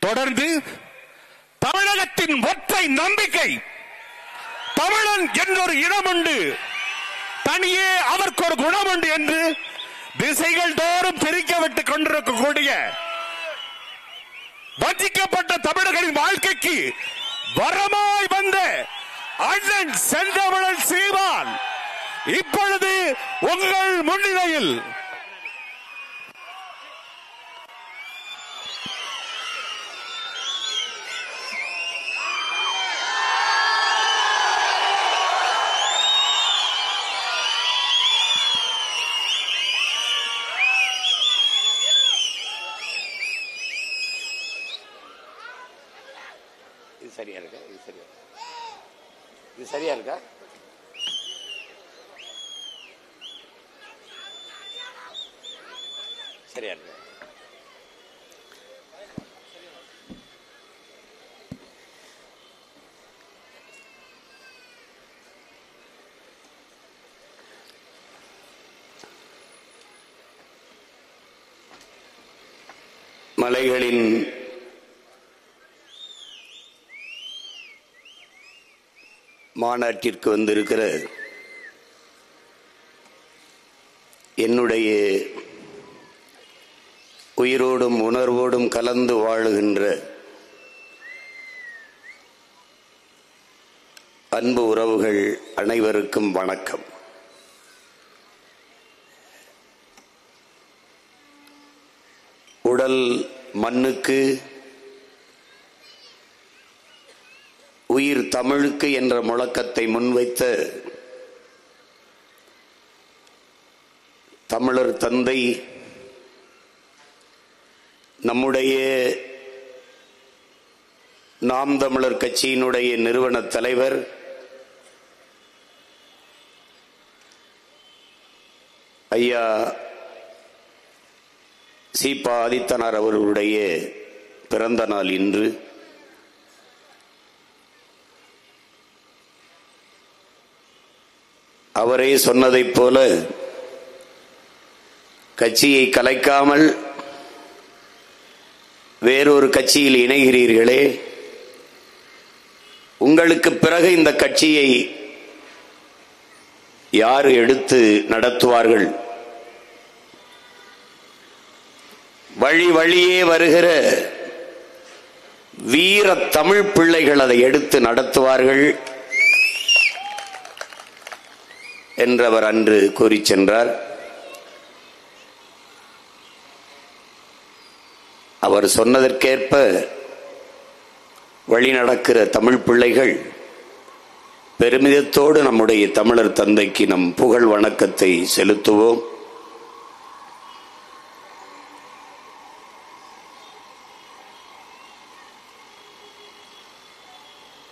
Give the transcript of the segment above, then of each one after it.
தொடர்ந்து தமிழகத்தின் ஒற்றை நம்பிக்கை தமிழன் என்றொரு இனம் உண்டு, தனியே அவருக்கு ஒரு குணம் உண்டு என்று திசைகள் தோறும் பிரிக்க விட்டுக் கொண்டிருக்கக்கூடிய வஞ்சிக்கப்பட்ட தமிழர்களின் வாழ்க்கைக்கு வரமாய் வந்த அண்ணன் செந்தமிழன் சீமான் இப்பொழுது உங்கள் முன்னிலையில் சரியா இருக்கா? இது சரியா இருக்கா? சரியா இருக்கா? மலைகளின் மாநாட்டிற்கு வந்திருக்கிற என்னுடைய உயிரோடும் உணர்வோடும் கலந்து வாழுகின்ற அன்பு உறவுகள் அனைவருக்கும் வணக்கம். உடல் மண்ணுக்கு, உயிர் தமிழுக்கு என்ற முழக்கத்தை முன்வைத்த தமிழர் தந்தை, நம்முடைய நாம் தமிழர் கட்சியினுடைய நிறுவன தலைவர் ஐயா சீபா ஆதித்தனார் அவர்களுடைய பிறந்த நாள் இன்று. அவரே சொன்னதைப் போல கட்சியை கலைக்காமல் வேறொரு கட்சியில் இணைகிறீர்களே, உங்களுக்கு பிறகு இந்த கட்சியை யார் எடுத்து நடத்துவார்கள்? வழி வழியே வருகிற வீர தமிழ் பிள்ளைகள் அதை எடுத்து நடத்துவார்கள் என்றவர் அன்று கூறி சென்றார். அவர் சொன்னதற்கேற்ப வழி நடக்கிற தமிழ் பிள்ளைகள் பெருமிதத்தோடு நம்முடைய தமிழர் தந்தைக்கு நம் புகழ் வணக்கத்தை செலுத்துவோம்.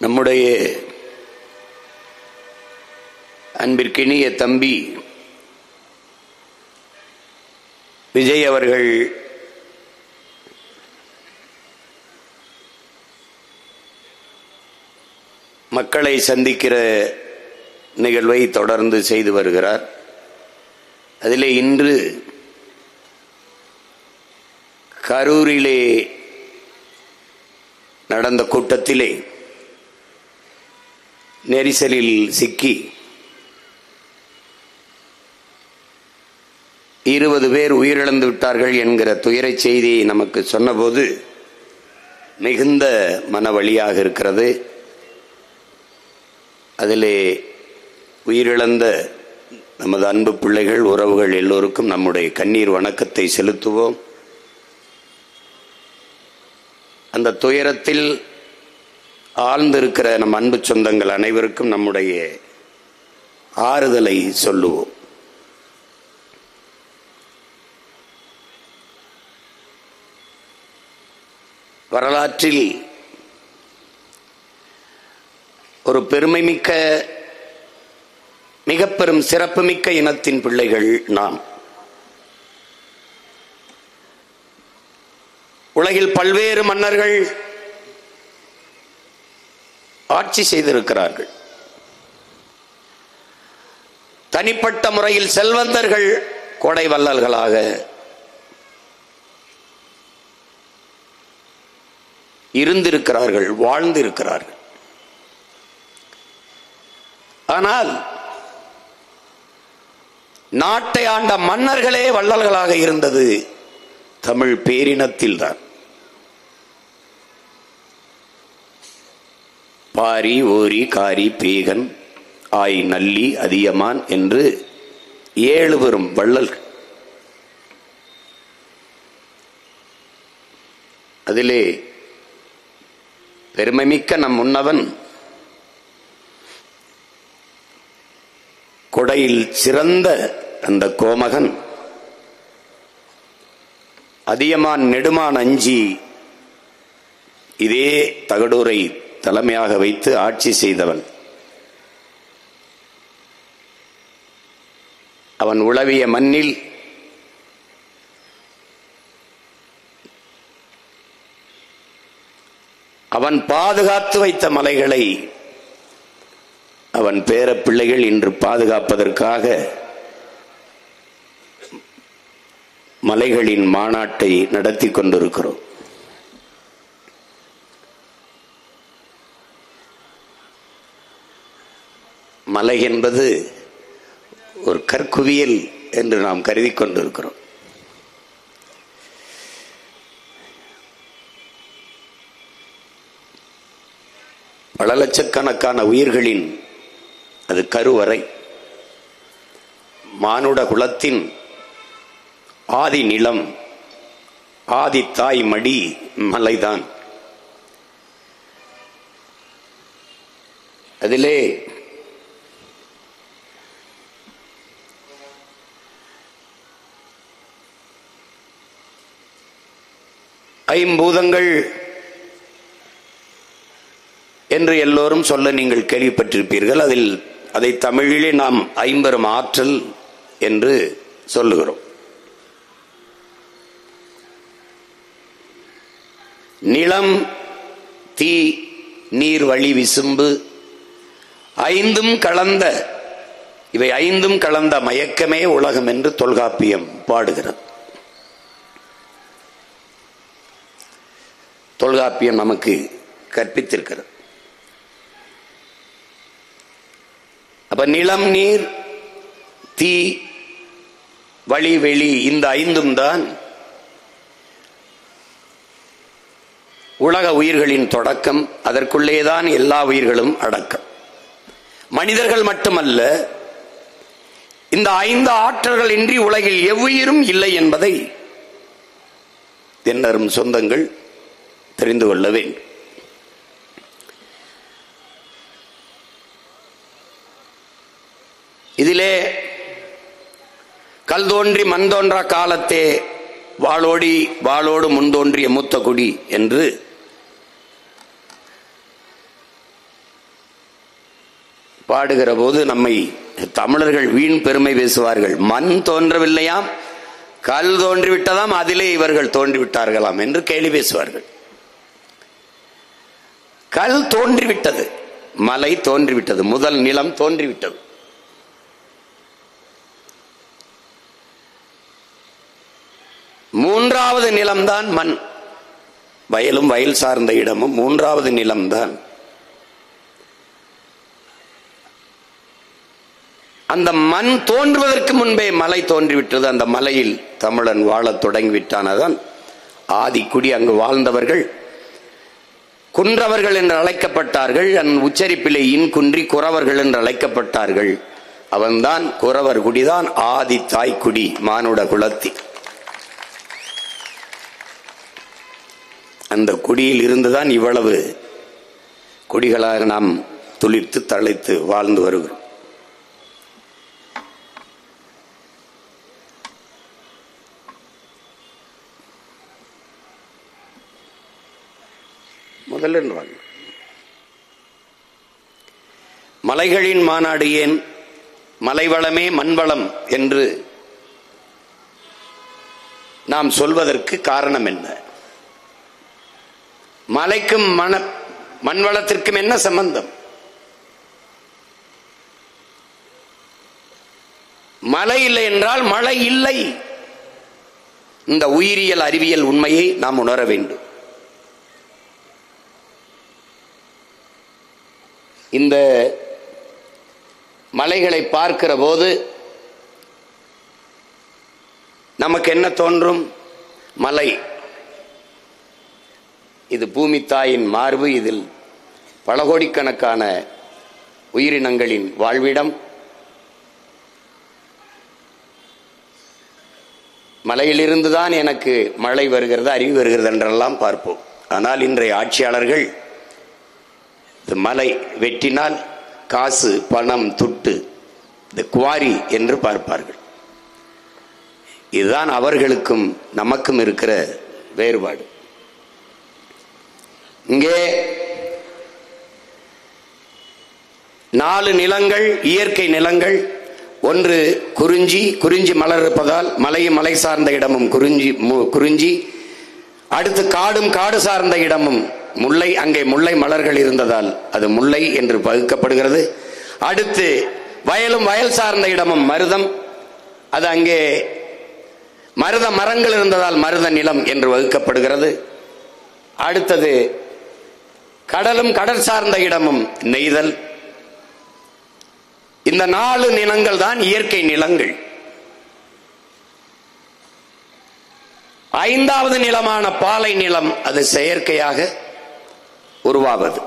நம்முடைய அன்பிற்கினிய தம்பி விஜய் அவர்கள் மக்களை சந்திக்கிற நிகழ்வை தொடர்ந்து செய்து வருகிறார். அதிலே இன்று கரூரிலே நடந்த கூட்டத்திலே நெரிசலில் சிக்கி 20 பேர் உயிரிழந்து விட்டார்கள் என்கிற துயரை செய்தியை நமக்கு சொன்னபோது மிகுந்த மனவலியாக இருக்கிறது. அதிலே உயிரிழந்த நமது அன்பு பிள்ளைகள், உறவுகள் எல்லோருக்கும் நம்முடைய கண்ணீர் வணக்கத்தை செலுத்துவோம். அந்த துயரத்தில் ஆழ்ந்திருக்கிற நம் அன்பு சொந்தங்கள் அனைவருக்கும் நம்முடைய ஆறுதலை சொல்லுவோம். வரலாற்றில் ஒரு பெருமைமிக்க, மிக பெரும் சிறப்புமிக்க இனத்தின் பிள்ளைகள் நாம். உலகில் பல்வேறு மன்னர்கள் ஆட்சி செய்திருக்கிறார்கள். தனிப்பட்ட முறையில் செல்வந்தர்கள் கோடை வள்ளல்களாக இருந்திருக்கிறார்கள், வாழ்ந்திருக்கிறார்கள். ஆனால் நாட்டை ஆண்ட மன்னர்களே வள்ளல்களாக இருந்தது தமிழ் பேரினத்தில்தான். பாரி, ஓரி, காரி, பேகன், ஆய், நல்லி, அதியமான் என்று 7 பெரும் வள்ளல்கள். அதிலே பெருமைமிக்க நம் முன்னவன் கொடையில் சிறந்த அந்த கோமகன் அதியமான் நெடுமான் அஞ்சி இதே தகடூரை தலைமையாக வைத்து ஆட்சி செய்தவன். அவன் உளவிய மண்ணில் அவன் பாதுகாத்து வைத்த மலைகளை அவன் பேர பிள்ளைகள் இன்று பாதுகாப்பதற்காக மலைகளின் மாநாட்டை நடத்தி கொண்டிருக்கிறோம். மலை என்பது ஒரு கற்குவியல் என்று நாம் கருதி கொண்டிருக்கிறோம். பல லட்சக்கணக்கான உயிர்களின் அது கருவறை. மானுட குலத்தின் ஆதி நிலம், ஆதி தாய் மடி மலைதான். அதிலே ஐம்பூதங்கள் என்று எல்லோரும் சொல்ல நீங்கள் கேள்விப்பட்டிருப்பீர்கள். அதை தமிழிலே நாம் ஐம்பெரும் ஆற்றல் என்று சொல்லுகிறோம். நிலம், தீ, நீர், வழி, விசும்பு ஐந்தும் கலந்த, இவை ஐந்தும் கலந்த மயக்கமே உலகம் என்று தொல்காப்பியம் பாடுகிறது. தொல்காப்பியம் நமக்கு கற்பித்திருக்கிறது. அப்ப நிலம், நீர், தீ, வழி, வெளி இந்த ஐந்தும் தான் உலக உயிர்களின் தொடக்கம். அதற்குள்ளேதான் எல்லா உயிர்களும் அடக்கம். மனிதர்கள் மட்டுமல்ல, இந்த 5 ஆற்றல்கள் இன்றி உலகில் எவ்வுயிரும் இல்லை என்பதை என்னரும் சொந்தங்கள் தெரிந்து கொள்ள வேண்டும். இதிலே கல் தோன்றி மண் தோன்றா காலத்தே வாளோடு முன் தோன்றிய மூத்த குடி என்று பாடுகிற போது நம்மை தமிழர்கள் வீண் பெருமை பேசுவார்கள். மண் தோன்றவில்லையாம், கல் தோன்றிவிட்டதாம், அதிலே இவர்கள் தோன்றிவிட்டார்களாம் என்று கேலி பேசுவார்கள். கல் தோன்றிவிட்டது, மலை தோன்றிவிட்டது, முதல் நிலம் தோன்றிவிட்டது. மூன்றாவது நிலம்தான் மண். வயலும் வயல் சார்ந்த இடமும் மூன்றாவது நிலம்தான். அந்த மண் தோன்றுவதற்கு முன்பே மலை தோன்றிவிட்டது. அந்த மலையில் தமிழன் வாழத் தொடங்கிவிட்டானதான் ஆதிக்குடி. அங்கு வாழ்ந்தவர்கள் குன்றவர்கள் என்று அழைக்கப்பட்டார்கள். உச்சரிப்பிலே இன் குன்றி குறவர்கள் என்று அழைக்கப்பட்டார்கள். அவன்தான் குறவர் குடிதான் ஆதி தாய்க்குடி மானுட குலத்தி. அந்த குடியில் இருந்துதான் இவ்வளவு குடிகளாக நாம் துளிர்த்து தழைத்து வாழ்ந்து வருகிறோம். முதல்ல மலைகளின் மாநாடு ஏன், மலைவளமே மண்வளம் என்று நாம் சொல்வதற்கு காரணம் என்ன? மலைக்கும் மண்வளத்திற்கும் என்ன சம்பந்தம்? மலை இல்லை என்றால் மழை இல்லை. இந்த உயிரியல் அறிவியல் உண்மையை நாம் உணர வேண்டும். இந்த மலைகளை பார்க்கிற போது நமக்கு என்ன தோன்றும்? மலை இது பூமி தாயின் மார்பு, இதில் பல கோடிக்கணக்கான உயிரினங்களின் வாழ்விடம். மலையிலிருந்துதான் எனக்கு மழை வருகிறது, அறிவு வருகிறது என்றெல்லாம் பார்ப்போம். ஆனால் இன்றைய ஆட்சியாளர்கள் இந்த மலை வெட்டினால் காசு, பணம், துட்டு, இந்த குவாரி என்று பார்ப்பார்கள். இதுதான் அவர்களுக்கும் நமக்கும் இருக்கிற வேறுபாடு. இங்கே 4 நிலங்கள், இயற்கை நிலங்கள். ஒன்று குறிஞ்சி மலர் இருப்பதால் மலையும் மலை சார்ந்த இடமும் குறிஞ்சி. அடுத்து காடு சார்ந்த இடமும் முல்லை, அங்கே முல்லை மலர்கள் இருந்ததால் அது முல்லை என்று பகுக்கப்படுகிறது. அடுத்து வயலும் வயல் சார்ந்த இடமும் மருதம், அது அங்கே மருத மரங்கள் இருந்ததால் மருத நிலம் என்று வகுக்கப்படுகிறது. அடுத்தது கடலும் கடல் சார்ந்த இடமும் நெய்தல். இந்த 4 நிலங்கள் தான் இயற்கை நிலங்கள். 5வது நிலமான பாலை நிலம், அது செயற்கையாக உருவாவது,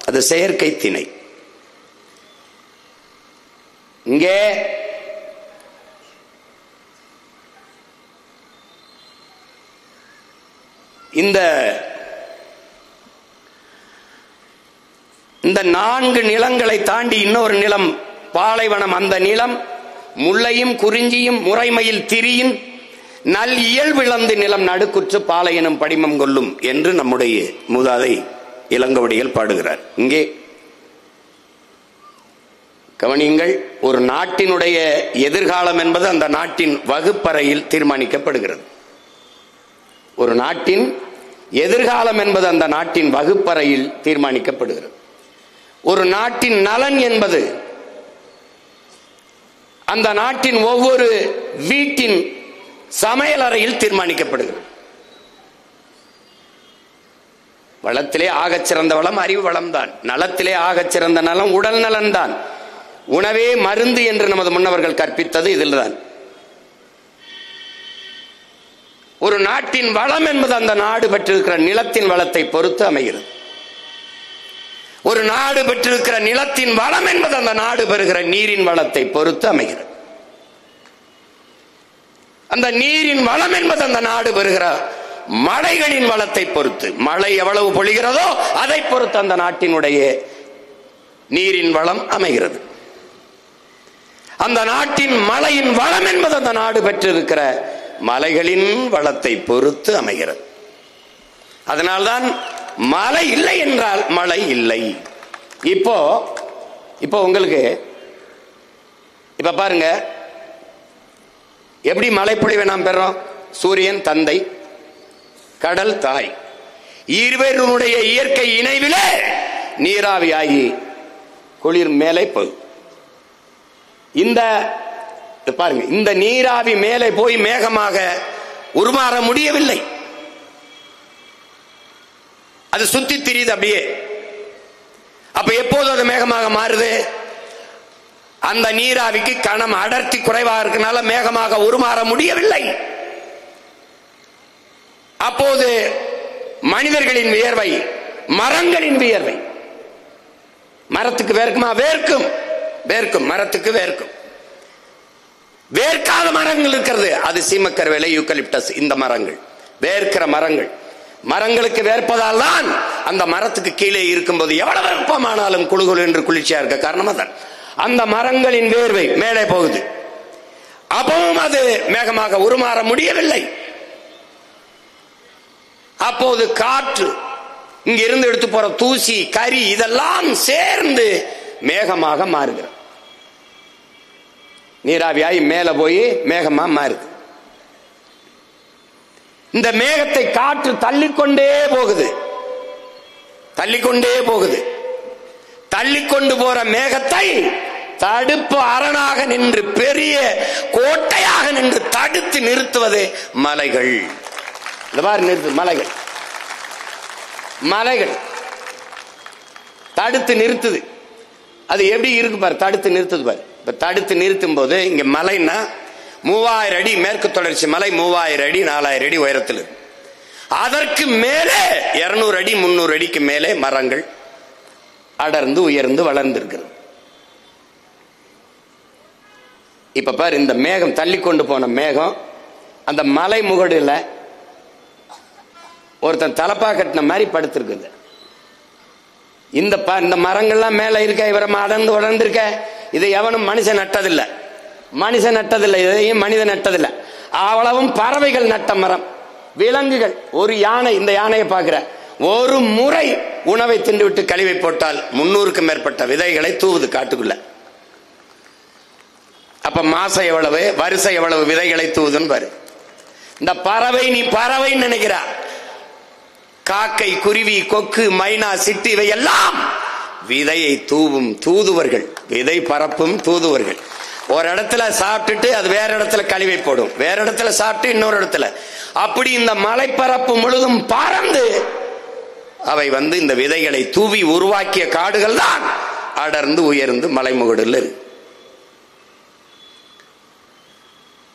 அது செயற்கை திணை. இங்கே இந்த 4 நிலங்களை தாண்டி இன்னொரு நிலம் பாலைவனம். அந்த நிலம் முல்லையும் குறிஞ்சியும் முறைமையில் திரியின் நல் இயல்பிழந்து நிலம் நடுக்குற்று பாலையனும் படிமம் கொள்ளும் என்று நம்முடைய மூதாதை இளங்கோவடிகள் பாடுகிறார். இங்கே கவனியுங்கள், ஒரு நாட்டினுடைய எதிர்காலம் என்பது அந்த நாட்டின் வகுப்பறையில் தீர்மானிக்கப்படுகிறது. ஒரு நாட்டின் எதிர்காலம் என்பது அந்த நாட்டின் வகுப்பறையில் தீர்மானிக்கப்படுகிறது. ஒரு நாட்டின் நலன் என்பது அந்த நாட்டின் ஒவ்வொரு வீட்டின் சமையலறையில் தீர்மானிக்கப்படுகிறது. வளத்திலே ஆகச் சிறந்த வளம் அறிவு வளம் தான். நலத்திலே ஆகச் சிறந்த நலம் உடல் நலன் தான். உணவே மருந்து என்று நமது முன்னவர்கள் கற்பித்தது இதில்தான். ஒரு நாட்டின் வளம் என்பது அந்த நாடு பெற்றிருக்கிற நிலத்தின் வளத்தை பொறுத்து அமைகிறது. ஒரு நாடு பெற்றிருக்கிற நிலத்தின் வளம் என்பது அந்த நாடு பெறுகிற நீரின் வளத்தை பொறுத்து அமைகிறது. அந்த நீரின் வளம் என்பது அந்த நாடு பெறுகிற மழைகளின் வளத்தை பொறுத்து, மழை எவ்வளவு பொழிகிறதோ அதை பொறுத்து அந்த நாட்டினுடைய நீரின் வளம் அமைகிறது. அந்த நாட்டின் மழையின் வளம் என்பது அந்த நாடு பெற்றிருக்கிற மலைகளின் வளத்தை பொறுத்து அமைகிறது. அதனால்தான் மழை இல்லை என்றால் மழை இல்லை. இப்போ உங்களுக்கு இப்ப பாருங்க, எப்படி மழைப்பொழிவை நாம் பெறோம்? சூரியன் தந்தை, கடல் தாய், இருவருடைய இயற்கை இணைவிலே நீராவியாகி குளிர் மேலே போகும். இந்த பாருங்க, இந்த நீராவி மேலே போய் மேகமாக உருமாற முடியவில்லை. அது சுத்தி திரியுது அப்படியே. அப்ப எப்போது அது மேகமாக மாறுது? அந்த நீராவிக்கு கணம் அடர்த்தி குறைவாக இருக்கனால மேகமாக உருமாற முடியவில்லை. அப்போது மனிதர்களின் வியர்வை, மரங்களின் வியர்வை, மரத்துக்கு வேர்க்குமா? வேர்க்கும், வேர்க்கும், மரத்துக்கு வேர்க்கும். வேர்க்காத மரங்கள் இருக்கிறது, அது சீமக்கருவேலை, யூக்கலிப்டஸ், இந்த மரங்கள் வேர்க்கிற மரங்கள். மரங்களுக்கு வேர்ப்பதால் தான் அந்த மரத்துக்கு கீழே இருக்கும்போது எவ்வளவு வெப்பமானாலும் குளுகுளு என்று குளிர்ச்சியா இருக்க காரணமா தான் அந்த மரங்களின் வேர்வை மேலே போகுது. அப்பவும் அது மேகமாக உருமாற முடியவில்லை. அப்போது காற்று, இங்க இருந்து எடுத்து போற தூசி, கரி, இதெல்லாம் சேர்ந்து மேகமாக மாறுகிறது. நீராவியாய் மேல போய் மேகமா மாறுது. இந்த மேகத்தை காற்று தள்ளிக்கொண்டே போகுது, தள்ளிக்கொண்டே போகுது. தள்ளிக்கொண்டு போற மேகத்தை தடுப்பு அரணாக நின்று, பெரிய கோட்டையாக நின்று தடுத்து நிறுத்துவது மலைகள். மலைகள், மலைகள் தடுத்து நிறுத்துது. அது எப்படி இருக்கு பாரு, தடுத்து நிறுத்துது பாரு. இப்ப தடுத்து நிறுத்தும் போது இங்க மலைன்னா 3000 அடி மேற்கு தொடர்ச்சி மலை 3000 அடி 4000 அடி உயரத்தில் இருக்கு. அதற்கு மேலே 200 அடி 300 அடிக்கு மேலே மரங்கள் அடர்ந்து உயர்ந்து வளர்ந்து இருக்கிறது. இப்ப பாரு, இந்த மேகம் தள்ளி கொண்டு போன மேகம் அந்த மலை முகடுல ஒருத்தன் தலப்பா கட்டின மாதிரி படுத்திருக்குது. இந்த மரங்கள்லாம் மேல இருக்க, இவரை அடர்ந்து வளர்ந்து இருக்க, இதை எவனும் மனுஷன் நட்டதில்லை, இதையும் மனிதன் நட்டதில்லை. அவ்வளவும் பறவைகள் நட்ட மரம், விலங்குகள். ஒரு யானை, இந்த யானையை பார்க்கிற, ஒரு முறை உணவை தின்றுவிட்டு கழிவை போட்டால் 300க்கும் மேற்பட்ட விதைகளை தூவுது காட்டுக்குள்ள. அப்ப மாசம் எவ்வளவு, வருஷம் எவ்வளவு விதைகளை தூவுதுன்னு பாரு. இந்த பறவை, நீ பறவை நினைக்கிறா, காக்கை, குருவி, கொக்கு, மைனா, சிட்டு இவையெல்லாம் விதையை தூவும் தூதுவர்கள், விதை பரப்பும் தூதுவர்கள். ஒரு இடத்துல சாப்பிட்டுட்டு அது வேற இடத்துல கழிவை போடும், வேற இடத்துல சாப்பிட்டு இன்னொரு இடத்துல, அப்படி இந்த மலைப்பரப்பு முழுதும் பறந்து அவை இந்த விதைகளை தூவி உருவாக்கிய காடுகள் தான் அடர்ந்து உயர்ந்து மலைமுகடுல இருக்கு.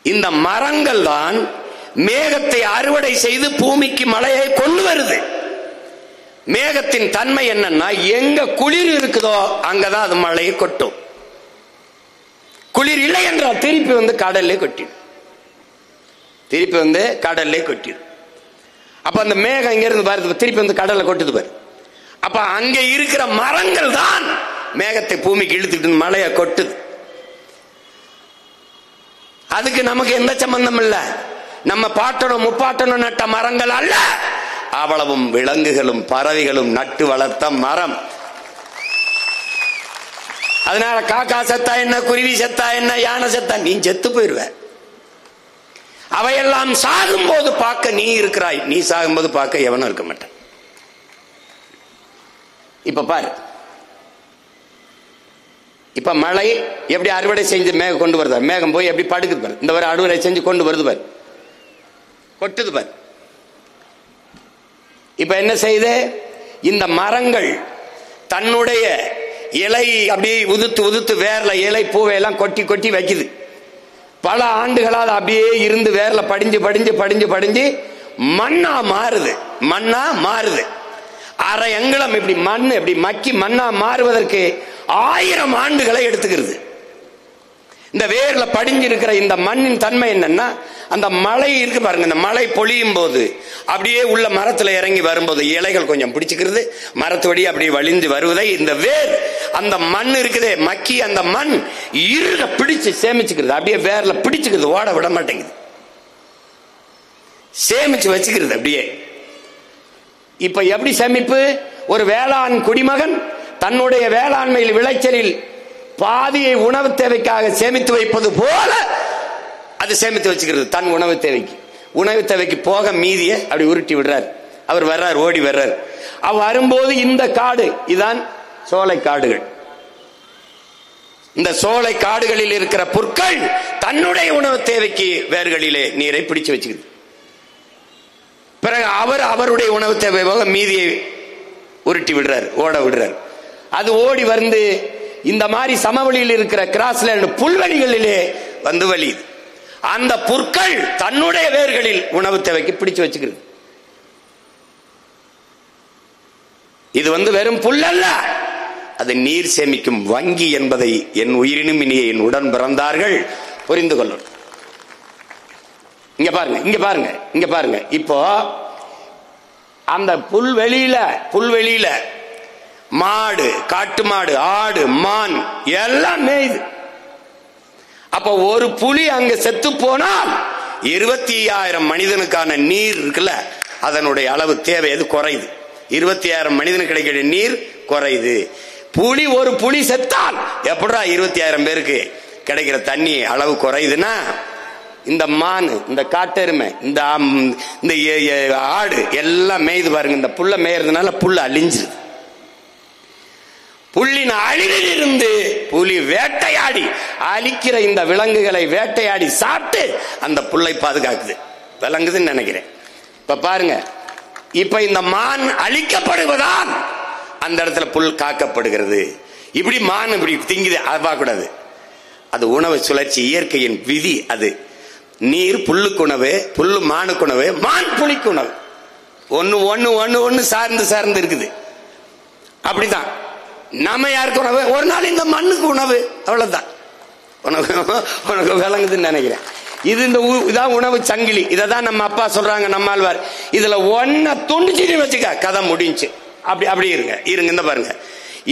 இந்த மரங்கள் தான் மேகத்தை அறுவடை செய்து பூமிக்கு மழையை கொண்டு வருது. மேகத்தின் தன்மை என்னன்னா, எங்க குளிர் இருக்குதோ அங்கதான் அது மழையை கொட்டும். குளிர் இல்லை என்றால் திருப்பி கடல்லே கொட்டிடும், திருப்பி கடல்லே கொட்டிடும். அப்ப அந்த மேகம் இங்க இருந்து பாரு, திருப்பி கடல்ல கொட்டுது பாரு. அப்ப அங்க இருக்கிற மரங்கள் தான் மேகத்தை பூமிக்கு இழுத்துட்டு மழையை கொட்டுது. அதுக்கு நமக்கு எந்த சம்பந்தம் இல்ல, நம்ம பாட்டனும் முப்பாட்டனும் நட்ட மரங்கள் அல்ல, அவ்வளவும் விலங்குகளும் பறவைகளும் நட்டு வளர்த்த மரம். அதனால காக்கா செத்தா என்ன, குருவி செத்தா என்ன, யானை செத்தா நீ செத்து போயிருவ. அவையெல்லாம் சாகும் போது பார்க்க நீ இருக்கிறாய், நீ சாகும்போது பார்க்க எவனும் இருக்க மாட்டான். இப்ப பாரு, இப்ப மழை எப்படி அறுவடை செஞ்சு மேகம் கொண்டு வருது, மேகம் போய் எப்படி படுக்குது பாரு, இந்த வரை அறுவடை செஞ்சு கொண்டு வருது பாரு, கொட்டுது பாரு. இப்ப என்ன செய்யுது, இந்த மரங்கள் தன்னுடைய இலை அப்படியே உதுத்து உதுத்து வேர்ல இலை பூவையெல்லாம் கொட்டி கொட்டி வைக்குது. பல ஆண்டுகளால் அப்படியே இருந்து வேர்ல படிஞ்சு படிஞ்சு படிஞ்சு படிஞ்சு மண்ணா மாறுது, மண்ணா மாறுது. அரை அங்குலம் இப்படி மண் இப்படி மக்கி மண்ணா மாறுவதற்கு 1000 ஆண்டுகளை எடுத்துக்கிறது. இந்த வேர்ல படிஞ்சு இருக்கிற இந்த மண்ணின் தன்மை என்னன்னா, அந்த மழை இருக்கு பாருங்க, இந்த மழை பொழியும் போது அப்படியே உள்ள மரத்துல இறங்கி வரும்போது இலைகள் கொஞ்சம் பிடிச்சுக்கிறது, மரத்தோடி அப்படியே வழிந்து வருவதை இந்த வேர் அந்த மண் இருக்குதே மக்கி, அந்த மண் இருக பிடிச்சு சேமிச்சுக்கிறது, அப்படியே வேர்ல பிடிச்சுக்கிறது, ஓட விட மாட்டேங்குது, சேமிச்சு வச்சுக்கிறது அப்படியே. இப்ப எப்படி சேமிப்பு, ஒரு வேளாண் குடிமகன் தன்னுடைய வேளாண்மையில் விளைச்சலில் பாதியை உணவு தேவைக்காக சேமித்து வைப்பது போல அது சேமித்து வச்சுக்கிறது. தன் உணவு தேவைக்கு போக மீதியை அப்படி உருட்டி விடுறார். அவர் வர்றார், ஓடி வர்றார். அவர் வரும்போது இந்த காடு இதான் சோலை காடுகள். இந்த சோலை காடுகளில் இருக்கிற புற்கள் தன்னுடைய உணவு தேவைக்கு வேர்களிலே நீரை பிடிச்சு வச்சுக்கிறது. பிறகு அவருடைய உணவு தேவை போக மீதியை உருட்டி விடுறார், ஓட விடுறார். அது ஓடி வந்து இந்த மாதிரி சமவெளியில் இருக்கிற கிராஸ்லேண்ட் புல்வெளிகளிலே வழி, அந்த புற்கள் தன்னுடைய வேர்களில் உணவு தேவைக்கு பிடிச்சு வச்சுக்கிறது. இது வெறும் புல் அல்ல, அது நீர் சேமிக்கும் வங்கி என்பதை என் உயிரினும் இனிய என் உடன் பிறந்தார்கள் புரிந்து கொள்ளும். இங்க பாருங்க, இங்க பாருங்க, இங்க பாருங்க. இப்போ அந்த புல்வெளியில மாடு, காட்டு மாடு, ஆடு, மான் எல்லாம் மேயுது. அப்ப ஒரு புலி அங்க செத்து போனால் 25,000 மனிதனுக்கான நீர் இருக்குல்ல, அதனுடைய அளவு தேவை அது குறையுது. 25,000 மனிதனுக்கு கிடைக்கிற நீர் குறையுது. ஒரு புலி செத்தால் எப்படா 25,000 பேருக்கு கிடைக்கிற தண்ணி அளவு குறையுதுன்னா, இந்த மான், இந்த காட்டெருமை, இந்த ஆடு எல்லாம் மேய்து பாருங்க. இந்த புல்ல மேயறதுனால புல்ல அழிஞ்சிருது. புல்லின் அழிவில் இருந்து புலி வேட்டையாடி அழிக்கிற இந்த விலங்குகளை வேட்டையாடி சாப்பிட்டு அந்த புல்லை பாதுகாக்குது. விளங்குதுன்னு நினைக்கிறேன். இப்ப பாருங்க, இப்ப இந்த மான் அழிக்கப்படுவதால் அந்த இடத்துல புல் காக்கப்படுகிறது. இப்படி மான் இப்படி திங்குது, அதை பார்க்க கூடாது. அது உணவு சுழற்சி, இயற்கையின் விதி. அது நீர் புல்லுக்கு உணவு, புல்லு மானுக்கு உணவு, மான் புலிக்கு உணவு. ஒன்னு ஒன்னு ஒன்னு ஒன்னு சார்ந்து சார்ந்து இருக்குது. அப்படிதான் நம்ம யாருக்கு உணவு? ஒரு நாள் இந்த மண்ணுக்கு உணவு, அவ்வளவுதான். உனக்கு விளங்குதுன்னு நினைக்கிறேன். இது இதான் உணவு சங்கிலி. இதான் நம்ம அப்பா சொல்றாங்க, நம்மாழ்வார். இதுல ஒன்ன துண்டிச்சு வச்சுக்க, கதை முடிஞ்சு. அப்படி அப்படி இருங்க இந்த பாருங்க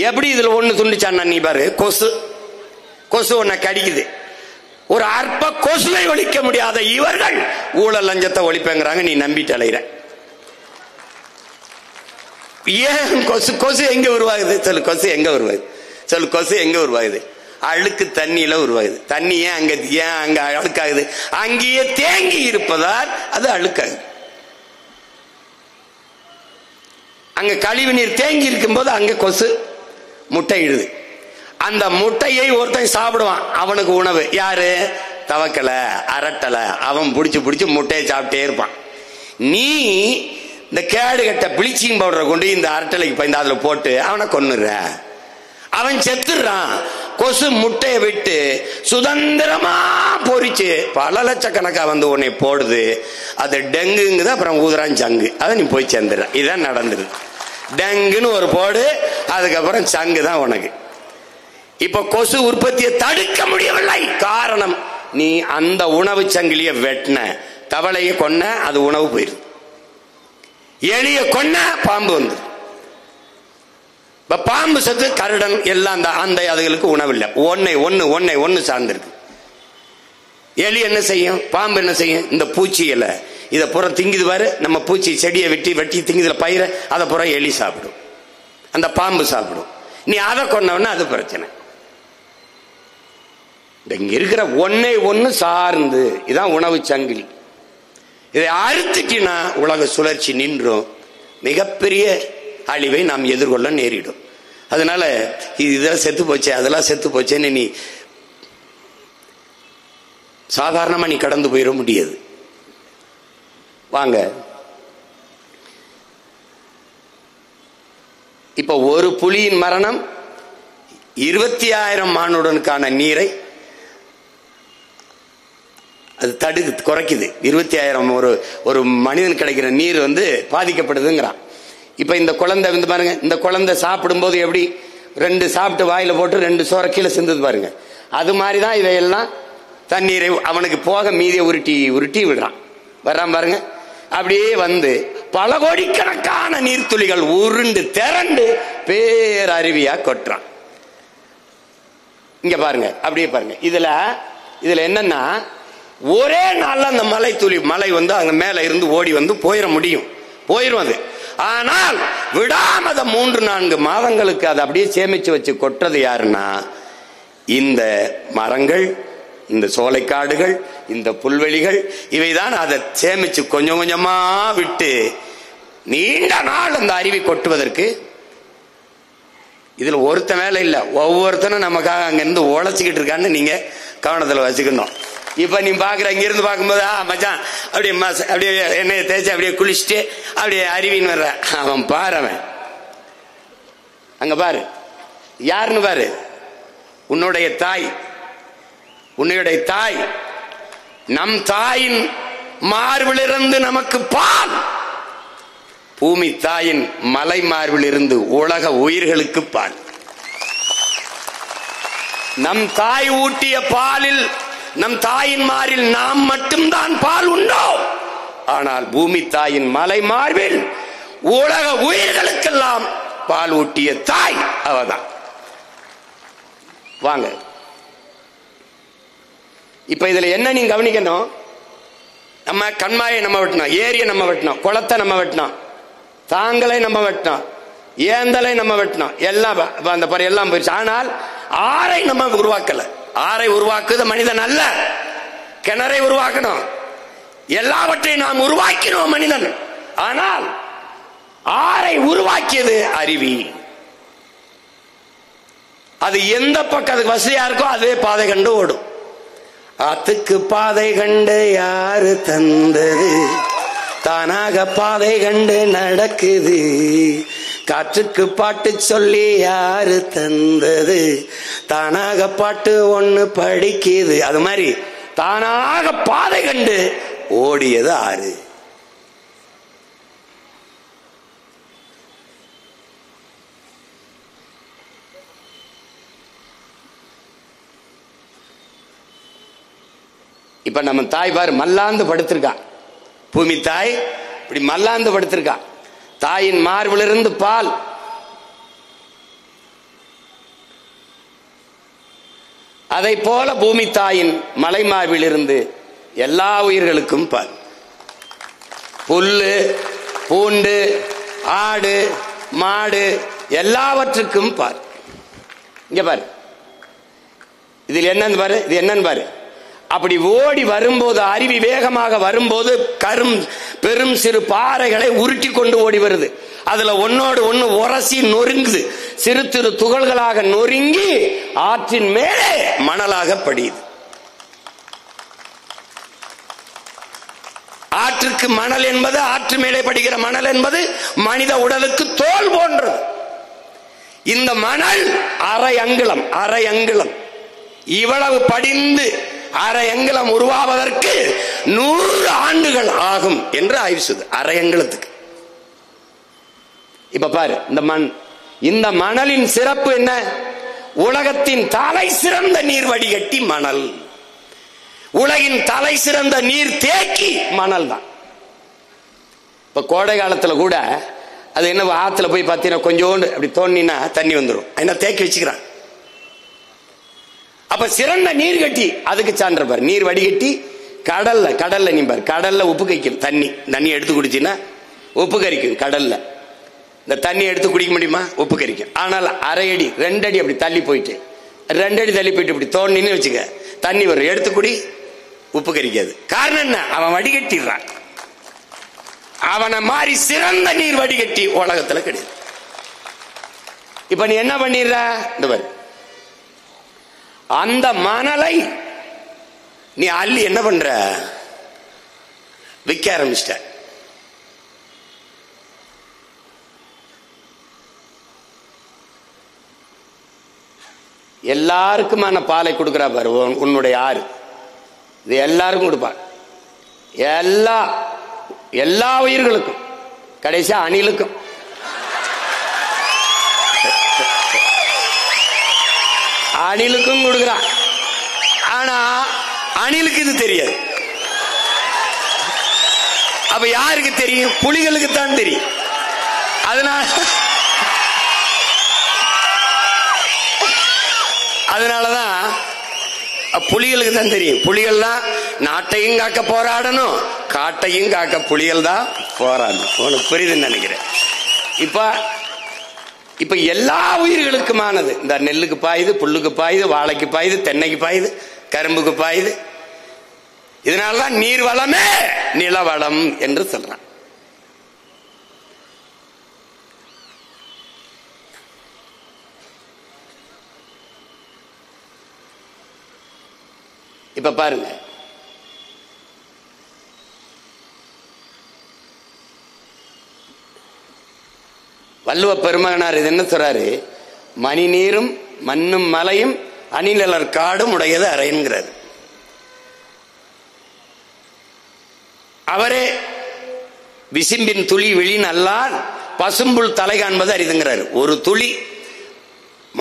எப்படி இதுல ஒண்ணு துண்டிச்சான்னா, நீ பாரு, கொசு ஒன்ன கடிக்குது. ஒரு அற்ப கொசுவை ஒழிக்க முடியாத இவர்கள் ஊழல் லஞ்சத்தை ஒழிப்பேங்கிறாங்க. நீ நம்பிட்டு அலையிற. ஏன் கொசு எங்க உருவாகுது சொல்லு? கொசு எங்க உருவாகுது சொல்லு? கொசு எங்க உருவாகுது? அழுக்கு தண்ணியில உருவாகுது. தண்ணி ஏன் அங்க அழுக்காகுது? அங்கேயே தேங்கி இருப்பதால் அது அழுக்காகுது. அங்க கழிவு நீர் தேங்கி இருக்கும் போது அங்க கொசு முட்டையிடுது. அந்த முட்டையை ஒருத்தன் சாப்பிடுவான், அவனுக்கு உணவு. யாரு? தவக்கலை, அரட்டலை. அவன் பிடிச்சு முட்டையை சாப்பிட்டே இருப்பான். நீ இந்த கேடு கட்ட பிளீச்சிங் பவுடரை கொண்டு இந்த அரட்டலைக்கு அதுல போட்டு அவனை கொன்னுற. அவன் செத்துறான். கொசு முட்டையை விட்டு சுதந்திரமா பொறிச்சு பல லட்சக்கணக்கா வந்து உன்னை போடுது. அது டெங்குங்குது. அப்புறம் ஊதுறான் சங்கு. அதை நீ போய் சேர்ந்துடுற. இதான் நடந்துருது. டெங்குன்னு ஒரு போடு, அதுக்கப்புறம் சங்கு தான் உனக்கு. இப்ப கொசு உற்பத்தியை தடுக்க முடியவில்லை. காரணம், நீ அந்த உணவு சங்கிலிய வெட்டின. தவளையை கொன்ன, அது உணவு போயிருது. எலிய கொன்ன, பாம்பு வந்து. பாம்பு சத்து, கருடன் எல்லாம் அந்த அதுகளுக்கு உணவு இல்லை. ஒன்னு சார்ந்திருக்கு. எலி என்ன செய்யும்? பாம்பு என்ன செய்யும்? இந்த பூச்சி இலை இதை புறம் திங்குது பாரு. நம்ம பூச்சி செடியை வெட்டி திங்குதுல பயிரை, அதை புறம் எலி சாப்பிடும், அந்த பாம்பு சாப்பிடும். நீ அதை கொன்னவன அது பிரச்சனை. இங்க இருக்கிற ஒன்னு சார்ந்து, இதான் உணவு சங்கிலி. இதை அறுத்துட்டினா உலக சுழற்சி நின்றும். மிகப்பெரிய அழிவை நாம் எதிர்கொள்ள நேரிடும். அதனால இதெல்லாம் செத்து போச்சே, அதெல்லாம் செத்து போச்சேன்னு நீ சாதாரணமா நீ கடந்து போயிட முடியாது. வாங்க, இப்ப ஒரு புலியின் மரணம் 20,000 மானுடனுக்கான நீரை அது குறைக்குது. 20,000 ஒரு மனிதன் கிடைக்கிற நீர் வந்து பாதிக்கப்படுதுங்கிறான். இப்ப இந்த குழந்தை வந்து பாருங்க, இந்த குழந்தை சாப்பிடும் போது எப்படி 2 சாப்பிட்டு வாயில போட்டு 2 சோற கீழே சிந்தது பாருங்க. அது மாதிரிதான் இதையெல்லாம் தண்ணீரை அவனுக்கு போக மீதியை உருட்டி விடுறான். வர்றான் பாருங்க. அப்படியே வந்து பல கோடிக்கணக்கான நீர்த்துளிகள் உருண்டு திரண்டு பேரருவியா கொட்டுறான். இங்க பாருங்க, அப்படியே பாருங்க. இதுல என்னன்னா, ஒரே நாள்ல அந்த மலை வந்து அங்க மேல இருந்து ஓடி வந்து போயிரும் அது. ஆனால் விடாமத 3-4 மாதங்களுக்கு அதை அப்படியே சேமிச்சு வச்சு கொட்டுறது யாருன்னா, இந்த மரங்கள், இந்த சோலைக்காடுகள், இந்த புல்வெளிகள், இவைதான் அதை சேமிச்சு கொஞ்சம் கொஞ்சமா விட்டு நீண்ட நாள் அந்த அருவி கொட்டுவதற்கு. இதுல ஒருத்த வேலை இல்ல, ஒவ்வொருத்தனும் நமக்காக அங்க இருந்து உழைச்சிக்கிட்டு இருக்கான்னு நீங்க கவனத்துல வச்சுக்கணும். இப்ப நீ பாக்குற, இங்க இருந்து பார்க்கும்போது மச்சான் அப்படியே எண்ணெயை தேய்ச்சி அப்படியே குளிச்சுட்டு அப்படியே அருவின்னு வர்ற. அவன் பாரு, அவன் அங்க பாரு யாருன்னு பாரு. உன்னுடைய தாய், நம் தாயின் மார்பிலிருந்து நமக்கு பால். பூமி தாயின் மலை மார்பிலிருந்து உலக உயிர்களுக்கு பால். நம் தாய் ஊட்டிய பாலில், நம் தாயின் மாரில் நாம் மட்டும்தான் பால் உண்டோம். ஆனால் பூமி தாயின் மலை மார்பில் உலக உயிர்களுக்கெல்லாம் பால் ஊட்டிய தாய் அவதான். வாங்க, இப்ப இதுல என்ன நீங்க கவனிக்கணும், நம்ம கண்மாயை நம்ம வெட்டினோம், ஏரியை நம்ம வெட்டினோம், குளத்தை நம்ம வெட்டினோம், தாங்களை நம்ம வெட்டினோம், ஏந்தலை நம்ம வெட்டினோம், எல்லாம் அந்த பறை எல்லாம் போயிடுச்சு. ஆனால் ஆறை நம்ம உருவாக்கல. ஆறை உருவாக்குது மனிதன் அல்ல, கிணறை உருவாக்கணும். எல்லாவற்றையும் நாம் உருவாக்கினோம் மனிதன். ஆனால் ஆறை உருவாக்கியது அருவி. அது எந்த பக்கத்துக்கு வசதியா இருக்கோ அதே பாதை கண்டு ஓடும். ஆத்துக்கு பாதை கண்டு யாரு தந்தது, தானாக பாதை கண்டு நடக்குது. காற்றுக்கு பாட்டு சொல்லி யாரு தந்தது, தானாக பாட்டு ஒண்ணு படிக்குது. அது மாதிரி தானாக பாதை கண்டு ஓடியது ஆறு. இப்ப நம்ம தாய் பாரு மல்லாந்து படுத்திருக்கா. பூமி தாய் இப்படி மல்லாந்து படுத்திருக்கா. தாயின் மார்பிலிருந்து பால். அதை போல பூமி தாயின் மலை மார்பில் இருந்து எல்லா உயிர்களுக்கும் பால். புல்லு, பூண்டு, ஆடு, மாடு எல்லாவற்றுக்கும் பால். இங்க பாரு, இதில் என்னன்னு பாரு, இது என்னன்னு பாரு. அப்படி ஓடி வரும்போது, அருவி வேகமாக வரும்போது பெரும் சிறு பாறைகளை உருட்டி கொண்டு ஓடி வருது. அதுல ஒன்னோடு ஒன்னு உரசி நொறுங்குது. சிறு சிறு துகள்களாக நொறுங்கி ஆற்றின் மேலே மணலாக படியுது. ஆற்றுக்கு மணல் என்பது, ஆற்று மேலே படுகிற மணல் என்பது மனித உடலுக்கு தோல் போன்றது. இந்த மணல் அரை அங்குலம் இவ்வளவு படிந்து அரை அங்குலம் உருவாவதற்கு 100 ஆண்டுகள் ஆகும் என்று ஆய்வு செய்து. அரை அங்குலத்துக்கு. இப்ப பாரு, இந்த மணலின் சிறப்பு என்ன? உலகத்தின் தலை சிறந்த நீர் வடிகட்டி மணல். உலகின் தலை சிறந்த நீர் தேக்கி மணல் தான். இப்ப கோடை காலத்துல கூட அது என்ன, ஆத்துல போய் பார்த்தீங்கன்னா கொஞ்சோண்டு அப்படி தோண்டினா தண்ணி வந்துடும். என்ன தேக்கி வச்சுக்கிறான். அப்ப சிறந்த நீர் கட்டி அதுக்கு சான்ற பாரு. நீர் வடிகட்டி கடல்ல நீ பாரு, கடல்ல உப்பு கரிக்கும். தண்ணி எடுத்து குடிச்சின்னா உப்பு கரிக்கும். கடல்ல இந்த தண்ணி எடுத்து குடிக்க முடியுமா? உப்பு கரிக்கும். ஆனால் அரை அடி 2 அடி அப்படி தள்ளி போயிட்டு 2 அடி தள்ளி போயிட்டு இப்படி தோண்டின்னு வச்சுக்க, தண்ணி வரும். எடுத்து குடி, உப்பு கரிக்காது. காரணம் என்ன? அவன் வடிகட்டிடுறான். அவனை மாதிரி சிறந்த நீர் வடிகட்டி உலகத்துல கிடையாது. இப்ப நீ என்ன பண்ணிடுற? இந்த பாரு, அந்த மணலை நீ அள்ளி என்ன பண்ற? விற்க ஆரம்பிச்சிட்ட. எல்லாருக்குமான பாலை கொடுக்கிறா பாரு உன்னுடைய ஆறு. இது எல்லாருக்கும் கொடுப்பா. எல்லா உயிர்களுக்கும், கடைசியா அணிலுக்கும். அணிலுக்கும் கொடுக்கிறான். ஆனா அணிலுக்கு இது தெரியாது. அப்ப யாருக்கு தெரியும்? புலிகளுக்கு தான் தெரியும். அதனாலதான் புலிகளுக்கு தான் தெரியும். புலிகள் தான் நாட்டையும் காக்க போராடணும், காட்டையும் காக்க புலிகள் தான் போராடணும். உனக்கு புரியுதுன்னு நினைக்கிறேன். இப்ப எல்லா உயிர்களுக்குமானது. இந்த நெல்லுக்கு பாயுது, புல்லுக்கு பாயுது, வாழைக்கு பாயுது, தென்னைக்கு பாயுது, கரும்புக்கு பாயுது. இதனாலதான் நீர் வளமே நிலவளம் என்று சொல்றான். இப்ப பாருங்க, வள்ளுவ பெருமகனார் இது என்ன சொல்றாரு? மணி நீரும் மண்ணும் மலையும் அணிலர் காடும் உடையது அறைங்கிறார். அவரே விசிம்பின் துளி விழின் அல்லால் பசும்புல் தலை காண்பது அரிதுங்கிறார். ஒரு துளி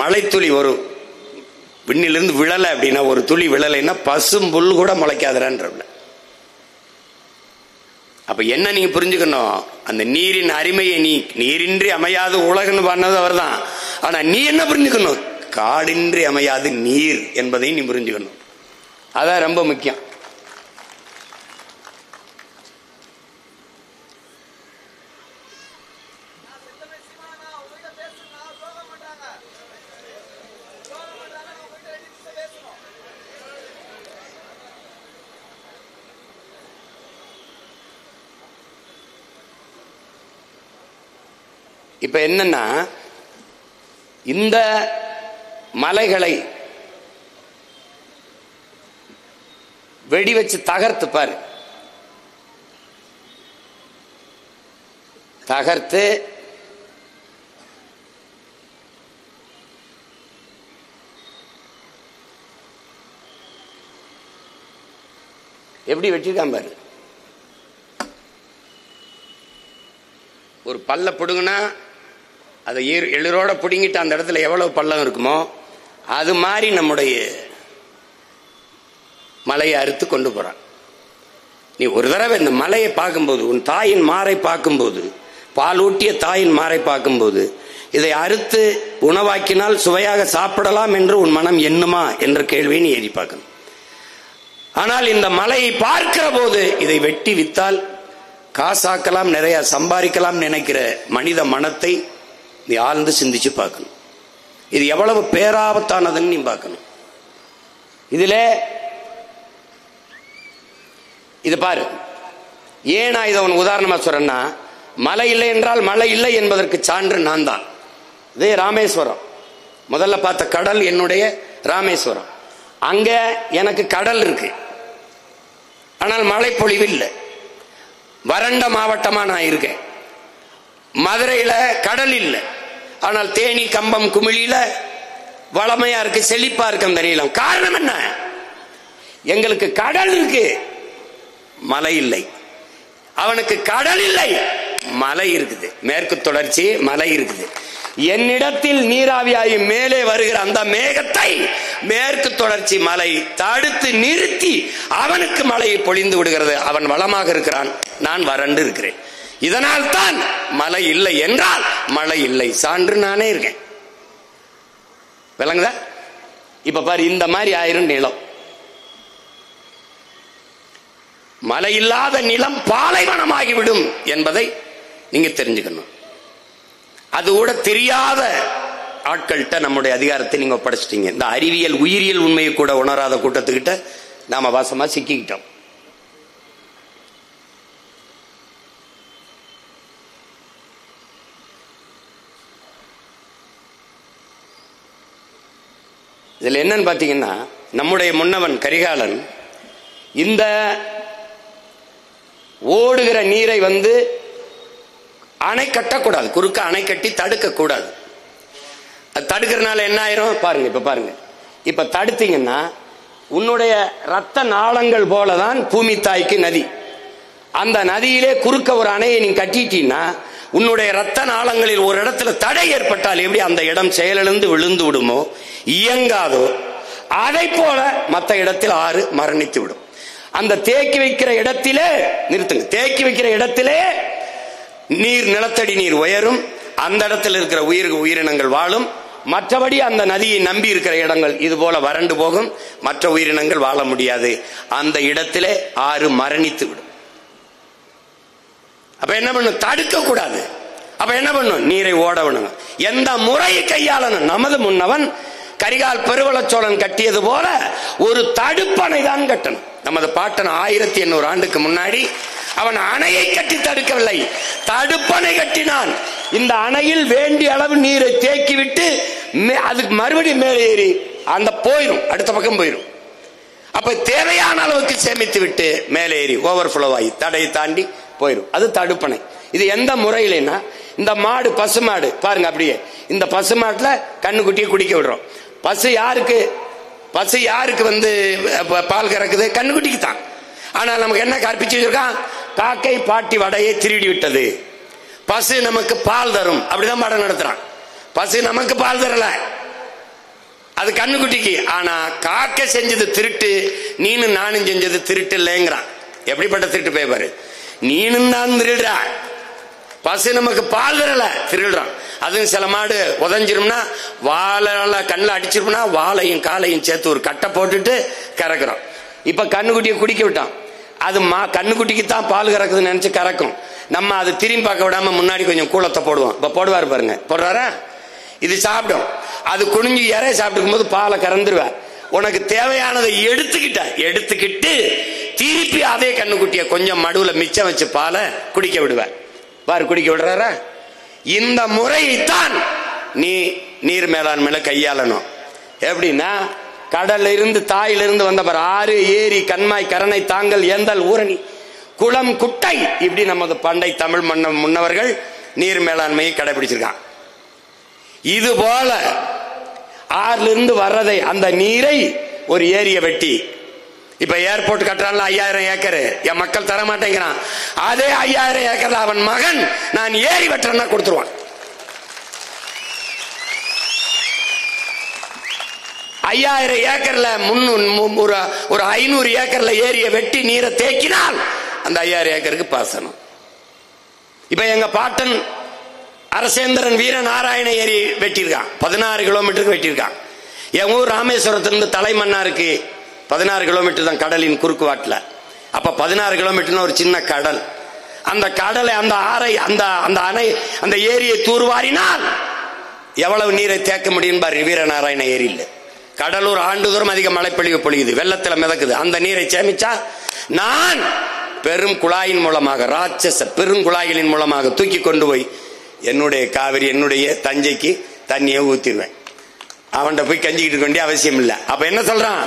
மழை துளி ஒரு விண்ணிலிருந்து விழலை அப்படின்னா, ஒரு துளி விழலைன்னா பசும்புல் கூட முளைக்காதரான்ற. அப்ப என்ன நீங்க புரிஞ்சுக்கணும்? அந்த நீரின் அருமையை, நீரின்றி அமையாது உலகன்னு பண்ணது அவர் தான். ஆனா நீ என்ன புரிஞ்சுக்கணும்? காடின்றி அமையாது நீர் என்பதை நீ புரிஞ்சுக்கணும். அதான் ரொம்ப முக்கியம். இப்ப என்னன்னா, இந்த மலைகளை வெடி வச்சு தகர்த்து பாரு. தகர்த்து எப்படி வெட்டிருக்கான் பாரு. ஒரு பல்ல பிடுங்கினா அதை எளிரோட பிடுங்கிட்டு அந்த இடத்துல எவ்வளவு பள்ளம் இருக்குமோ அது மாதிரி நம்முடைய மலையை அறுத்து கொண்டு போறான். நீ ஒரு தடவை இந்த மலையை பார்க்கும்போது, உன் தாயின் மாறை பார்க்கும்போது, பாலூட்டிய தாயின் மாறை பார்க்கும்போது, இதை அறுத்து உணவாக்கினால் சுவையாக சாப்பிடலாம் என்று உன் மனம் எண்ணுமா என்ற கேள்வியை நீ ஏறி பார்க்கணும். ஆனால் இந்த மலையை பார்க்கிற போது இதை வெட்டி வித்தால் காசாக்கலாம், நிறைய சம்பாதிக்கலாம் நினைக்கிற மனித மனத்தை நீ ஆழ்ந்து சிந்திச்சு பார்க்கணும். இது எவ்வளவு பேராபத்தானதுன்னு நீ பார்க்கணும். இதுல இது பாரு, ஏன் நான் இதை உனக்கு உதாரணமா சொல்றேன்னா, மழை இல்லை என்றால் மழை இல்லை என்பதற்கு சான்று நான் தான். இதே ராமேஸ்வரம், முதல்ல பார்த்த கடல் என்னுடைய ராமேஸ்வரம். அங்க எனக்கு கடல் இருக்கு, ஆனால் மழை பொழிவு இல்லை. வறண்ட மாவட்டமா நான் இருக்கேன். மதுரையில கடல் இல்லை, ஆனால் தேனி, கம்பம், குமிழியில வளமையா இருக்கு, செழிப்பா இருக்கு அந்த நீளம். காரணம் என்ன? எங்களுக்கு கடல் இருக்கு, மழை இல்லை. அவனுக்கு கடல் இல்லை, மலை இருக்குது, மேற்கு தொடர்ச்சி மலை இருக்குது. என்னிடத்தில் நீராவியாகி மேலே வருகிற அந்த மேகத்தை மேற்கு தொடர்ச்சி மலை தடுத்து நிறுத்தி அவனுக்கு மழையை பொழிந்து விடுகிறது. அவன் வளமாக இருக்கிறான், நான் வறண்டு இருக்கிறேன். இதனால் தான் மழை இல்லை என்றால் மழை இல்லை, சான்று நானே இருக்கேன். விளங்குதா? இப்ப பாரு, இந்த மாதிரி ஆயிரம் நிலம். மழை இல்லாத நிலம் பாலைவனமாகிவிடும் என்பதை நீங்க தெரிஞ்சுக்கணும். அது கூட தெரியாத ஆட்கள்கிட்ட நம்முடைய அதிகாரத்தை நீங்க ஒப்படைச்சிட்டீங்க. இந்த அறிவியல் உயிரியல் உண்மையை கூட உணராத கூட்டத்துக்கிட்ட நாம வாசமா சிக்கிக்கிட்டோம். இதுல என்னன்னு பாத்தீங்கன்னா, நம்முடைய முன்னவன் கரிகாலன் இந்த ஓடுகிற நீரை அணை கட்டக்கூடாது, குறுக்க அணை கட்டி தடுக்க கூடாது. அது தடுக்கிறதுனால என்ன ஆயிரும் பாருங்க. இப்ப பாருங்க, இப்ப தடுத்தீங்கன்னா உன்னுடைய ரத்த நாளங்கள் போலதான் பூமி தாய்க்கு நதி. அந்த நதியிலே குறுக்க ஒரு அணையை நீ கட்டிட்டீங்கன்னா உன்னுடைய ரத்த நாளங்களில் ஒரு இடத்துல தடை ஏற்பட்டால் எப்படி அந்த இடம் செயலிழந்து விழுந்து விடுமோ, இயங்காதோ, அதை போல மற்ற இடத்தில் ஆறு மரணித்து விடும். அந்த தேக்கி வைக்கிற இடத்திலே நிறுத்துங்க, தேக்கி வைக்கிற இடத்திலே நீர், நிலத்தடி நீர் உயரும், அந்த இடத்தில் இருக்கிற உயிரினங்கள் வாழும். மற்றபடி அந்த நதியை நம்பி இருக்கிற இடங்கள் இது போல வறண்டு போகும், மற்ற உயிரினங்கள் வாழ முடியாது. அந்த இடத்திலே ஆறு மரணித்து விடும். அப்ப என்ன பண்ணும்? தடுக்க கூடாது. அப்ப என்ன பண்ணும்? நீரை ஓட விடணும். எந்த முறையை கையாளணும்? நமது முன்னவன் கரிகால் பெருவளச்சோழன் கட்டியது போல ஒரு தடுப்பணை தான் கட்டணும். நமது பாட்டன் 1800 ஆண்டுக்கு முன்னாடி அவன் அணையை கட்டி தடுக்கவில்லை, தடுப்பணை கட்டினான். இந்த அணையில் வேண்டிய அளவு நீரை தேக்கி விட்டு அதுக்கு மறுபடியும் மேலே ஏறி அந்த போயிரும், அடுத்த பக்கம் போயிரும். அப்ப தேவையான அளவுக்கு சேமித்து விட்டு மேலே ஏறி ஓவர்ஃப்ளோ ஆகி தடையை தாண்டி போயிரும். அது தடுப்பணை. இது எந்த முறையிலன்னா, இந்த மாடு, பசு மாடு பாருங்க, அப்படியே இந்த பசு மாட்டுல கண்ணுக்குட்டியை குடிக்க விடுறோம். பசு யாருக்கு பால் கறக்குது? கண்ணுக்குட்டிக்கு தான். ஆனால் நமக்கு என்ன கற்பிச்சு வச்சிருக்கான்? காக்கை பாட்டி வடையை திருடி விட்டது, பசு நமக்கு பால் தரும், அப்படிதான் பாடம் நடத்துறான். பசு நமக்கு பால் தரல, அது கண்ணுக்குட்டிக்கு. ஆனா காக்கை செஞ்சது திருட்டு, நீனும் நானும் செஞ்சது திருட்டு இல்லைங்கிறான். எப்படிப்பட்ட திருட்டு பேப்பாரு? நீனும் தான் திருடுற, பசு நமக்கு பால் தரல, திருடுறான். அதுவும் சில மாடு உதஞ்சிரும்னா, வாழை கண்ணில் அடிச்சிரும்னா வாழையும் காலையும் சேர்த்து ஒரு கட்டை போட்டுட்டு கறக்குறோம். இப்ப கண்ணுக்குட்டியை குடிக்க விட்டான், அது கண்ணுக்குட்டிக்கு தான் பால் கறக்குதுன்னு நினைச்சு கறக்கும். நம்ம அது திரும்பி பார்க்க விடாம முன்னாடி கொஞ்சம் கூளத்தை போடுவோம். இப்ப போடுவாரு பாருங்க, போடுறாரா? இது சாப்பிடும். அது குனிஞ்சு இறைய சாப்பிட்டுக்கும் போது பாலை கறந்துருவேன். உனக்கு தேவையானதை எடுத்துக்கிட்டு திருப்பி அதே கண்ணுக்குட்டிய கொஞ்சம் மடுவுல மிச்சம் வச்சு பாலை குடிக்க விடுவேன். பாரு, குடிக்க விடுறாரா? இந்த முறையைத்தான் நீ நீர் மேலாண்மையில கையாளணும். எப்படின்னா, கடல்ல இருந்து, தாயிலிருந்து வந்த பாரு, ஆறு, ஏரி, கண்மாய், கரணை, தாங்கல், ஏந்தல், ஊரணி, குளம், குட்டை, இப்படி நமது பண்டை தமிழ் முன்னவர்கள் நீர் மேலாண்மையை கடைபிடிச்சிருக்கான். இது போல ஆறுல இருந்து வர்றதை, அந்த நீரை ஒரு ஏரியை வெட்டி இப்ப ஏர்போர்ட் கட்டுறான்ல 5000 ஏக்கர், என் மக்கள் தர மாட்டேங்கிறான். அதே 5000 ஏக்கர்ல அவன் மகன் நான் ஏரி வெட்டுறேன்னா கொடுத்துருவான். 5000 ஏக்கர்ல ஒரு 500 ஏக்கர்ல ஏரியை வெட்டி நீரை தேக்கினால் அந்த 5000 ஏக்கருக்கு பாசனம். இப்ப எங்க பாட்டன் அரசேந்திரன் வீரநாராயண ஏரி வெட்டியிருக்கான், 16 கிலோமீட்டருக்கு வெட்டியிருக்கான். என் ஊர் ராமேஸ்வரத்திலிருந்து தலைமன்னாருக்கு 16 கிலோமீட்டர் தான் கடலின் குறுக்கு வாட்டில். அப்ப 16 கிலோமீட்டர்னு ஒரு சின்ன கடல். அந்த கடலை, அந்த ஆறை, அந்த அணை, அந்த ஏரியை தூர்வாரினால் எவ்வளவு நீரை தேக்க முடியும் பாரு. வீரநாராயண ஏரியில் கடலூர் ஆண்டுதோறும் அதிக மழைப்பொழிவு பொழியுது, வெள்ளத்துல மிதக்குது. அந்த நீரை சேமிச்சா நான் பெரும் குழாயின் மூலமாக, ராட்சச பெருங்குழாய்களின் மூலமாக தூக்கி கொண்டு போய் என்னுடைய காவிரி, என்னுடைய தஞ்சைக்கு தண்ணியை ஊத்திடுவேன். அவன்கிட்ட போய் கஞ்சிக்கிட்டு வேண்டிய அவசியம் இல்லை. அப்ப என்ன சொல்றான்,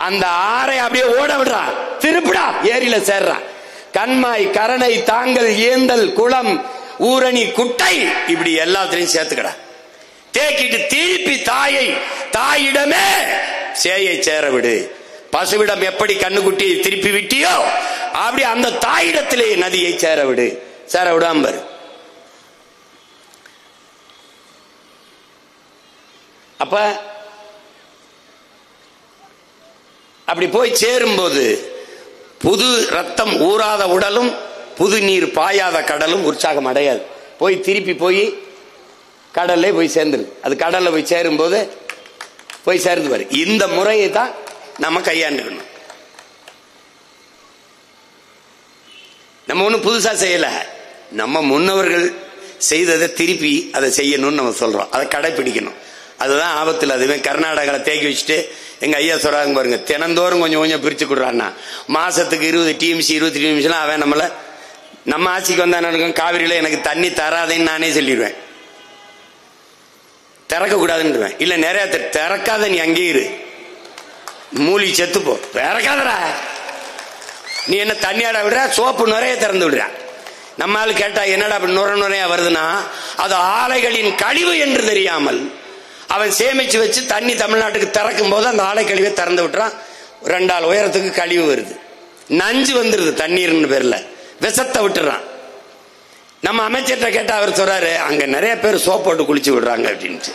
அந்த ஆறை அப்படியே ஓட விடுறான், திருப்பிடா ஏரியில சேர்றான். கண்மாய், கரணை, தாங்கல், ஏந்தல், குளம், ஊரணி, குட்டை இப்படி எல்லாத்திலையும் சேர்த்துக்கடா. தேக்கிட்டு திருப்பி தாயிடமே சேயை சேர விடு. பசுவிடம் எப்படி கண்ணுக்குட்டியை திருப்பி விட்டியோ அப்படி அந்த தாயிடத்திலே நதியை சேர விடு. சேர விடாம அப்ப அப்படி போய் சேரும்போது புது ரத்தம் ஊறாத உடலும் புது நீர் பாயாத கடலும் உற்சாகம் அடையாது. போய் திருப்பி போய் கடல்ல போய் சேர்ந்துரு. அது கடல்ல போய் சேரும் போது போய் சேர்ந்து பாரு. இந்த முறையை தான் நம்ம கையாண்டுக்கணும். நம்ம ஒன்னும் புதுசா செய்யல, நம்ம முன்னவர்கள் செய்ததை திருப்பி அதை செய்யணும்னு நம்ம சொல்றோம், அதை கடைபிடிக்கணும். அதுதான் ஆபத்தில். அதுவே கர்நாடகாவில் தேக்கி வச்சுட்டு எங்க ஐயா சொல்றாங்க பாருங்க, தினந்தோறும் கொஞ்சம் கொஞ்சம் பிரிச்சு கொடுறான்னா மாசத்துக்கு 20 TMC 23 நிமிஷம் அவன் நம்மள நம்ம ஆட்சிக்கு வந்தா நடக்கும். காவிரியில எனக்கு தண்ணி தராதேன்னு நானே சொல்லிடுவேன், திறக்க கூடாதுன்னு. இல்ல நிறைய திறக்காத, நீ அங்கே இரு, மூலி செத்துப்போ, திறக்காதடா. நீ என்ன தண்ணியாட விடுற, சோப்பு நிறைய திறந்து விடுற. நம்மால் கேட்டா என்னடா அப்படி நுரையா வருதுன்னா, அது ஆலைகளின் கழிவு என்று தெரியாமல் அவன் சேமிச்சு வச்சு தண்ணி தமிழ்நாட்டுக்கு திறக்கும் போது அந்த ஆலை கழிவை திறந்து விட்டுறான். 2 ஆள் உயரத்துக்கு கழிவு வருது, நஞ்சு வந்துருது, தண்ணீர்னு பேர்ல விஷத்தை விட்டுறான். நம்ம அமைச்சர்கிட்ட கேட்டா அவர் சொல்றாரு, அங்க நிறைய பேர் சோப் போட்டு குளிச்சு விடுறாங்க அப்படின்ட்டு.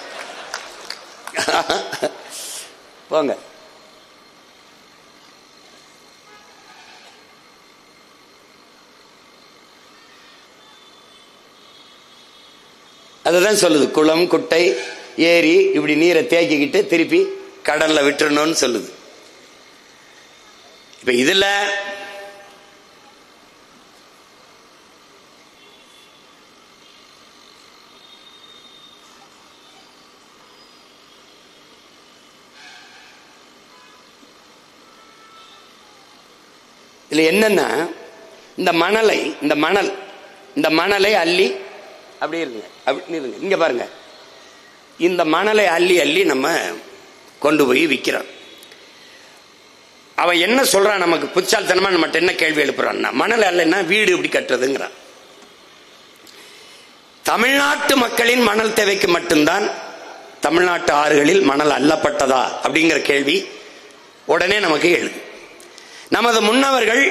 போங்க. அதுதான் சொல்லுது, குளம், குட்டை, ஏரி இப்படி நீரை தேக்கிக்கிட்டு திருப்பி கடல்ல விட்டுறணும்னு சொல்லுது. இப்ப இதுல இதுல என்னன்னா, இந்த மணலை அள்ளி அப்படி இருங்க, அப்படி இருங்க, இங்க பாருங்க, இந்த மணலை அள்ளி அள்ளி நம்ம கொண்டு போய் விற்கிறோம். அவன் என்ன சொல்றான், நமக்கு புத்தால்தனமா நம்ம என்ன கேள்வி எழுப்புறான்னா, மணல் அல்லன்னா வீடு எப்படி கட்டுறதுங்கிறான். தமிழ்நாட்டு மக்களின் மணல் தேவைக்கு மட்டும்தான் தமிழ்நாட்டு ஆறுகளில் மணல் அள்ளப்பட்டதா அப்படிங்கிற கேள்வி உடனே நமக்கு எழுது. நமது முன்னவர்கள்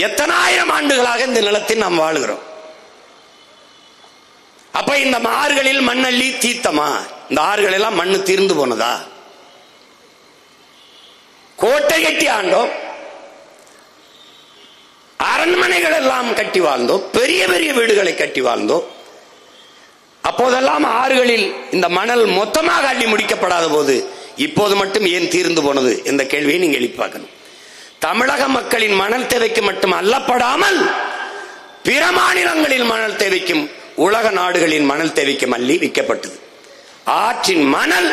எத்தனாயிரம் ஆண்டுகளாக இந்த நிலத்தில் நாம் வாழ்கிறோம். அப்ப இந்த ஆறுகளில் மண்ணள்ளி தீர்த்தமா? இந்த ஆறுகள் எல்லாம் மண்ணு தீர்ந்து போனதா? கோட்டை கட்டி ஆண்டோம், அரண்மனைகள் எல்லாம் கட்டி வாழ்ந்தோம், பெரிய பெரிய வீடுகளை கட்டி வாழ்ந்தோம். அப்போதெல்லாம் ஆறுகளில் இந்த மணல் மொத்தமாக அள்ளி முடிக்கப்படாத போது இப்போது மட்டும் ஏன் தீர்ந்து போனது என்ற கேள்வியை நீங்க எழுப்பி பார்க்கணும். தமிழக மக்களின் மணல் தேவைக்கு மட்டும் அள்ளப்படாமல் பிற மாநிலங்களில் மணல் தேவைக்கும் உலக நாடுகளின் மணல் தேவைக்கும் அள்ளி விற்கப்பட்டது. ஆற்றின் மணல்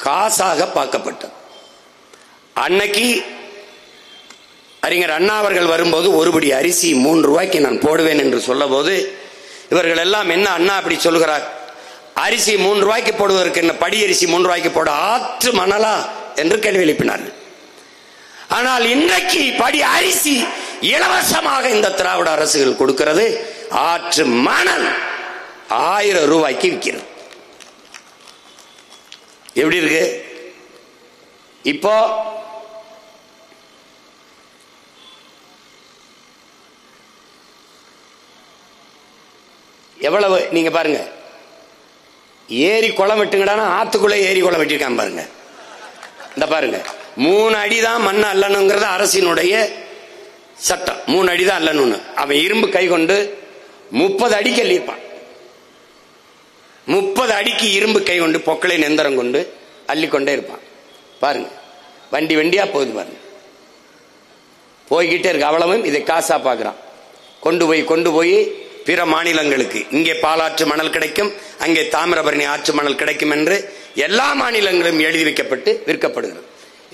காசாக பார்க்கப்பட்டது. அன்னைக்கு அறிஞர் அண்ணா அவர்கள் வரும்போது ஒருபடி அரிசி 3 ரூபாய்க்கு நான் போடுவேன் என்று சொல்ல போது இவர்கள் எல்லாம் என்ன அண்ணா அப்படி சொல்கிறார், அரிசி 3 ரூபாய்க்கு போடுவதற்கு என்ன படி அரிசி 3 ரூபாய்க்கு போட ஆற்று மணலா என்று கேள்வி எழுப்பினார்கள். ஆனால் இன்றைக்கு படி அரிசி இலவசமாக இந்த திராவிட அரசுகள் கொடுக்கிறது, ஆற்று மணல் 1000 ரூபாய்க்கு விற்கிறது. எப்படி இருக்கு? இப்போ எவ்வளவு நீங்க பாருங்க. ஏரி குளம் வெட்டுங்கடா, ஆத்துக்குள்ள ஏரி குளம் வெட்டிருக்கான் பாருங்க. இந்த பாருங்க, 3 அடி தான் மண் அல்லணுங்கிறது அரசினுடைய சட்டம். 3 அடி தான் அல்லணும்னு. அவன் இரும்பு கை கொண்டு 30 அடிக்கு அள்ளியிருப்பான். 30 அடிக்கு இரும்பு கை கொண்டு பொக்களை நெந்தரம் கொண்டு அள்ளிக்கொண்டே இருப்பான். பாருங்க, வண்டி வண்டியா போகுது பாருங்க, போய்கிட்டே இருக்கு. அவ்வளவும் இதை காசா பாக்குறான். கொண்டு போய் பிற மாநிலங்களுக்கு, இங்கே பாலாற்று மணல் கிடைக்கும், அங்கே தாமிரபரணி ஆற்று மணல் கிடைக்கும் என்று எல்லா மாநிலங்களும் எழுதி வைக்கப்பட்டு விற்கப்படுகிறது.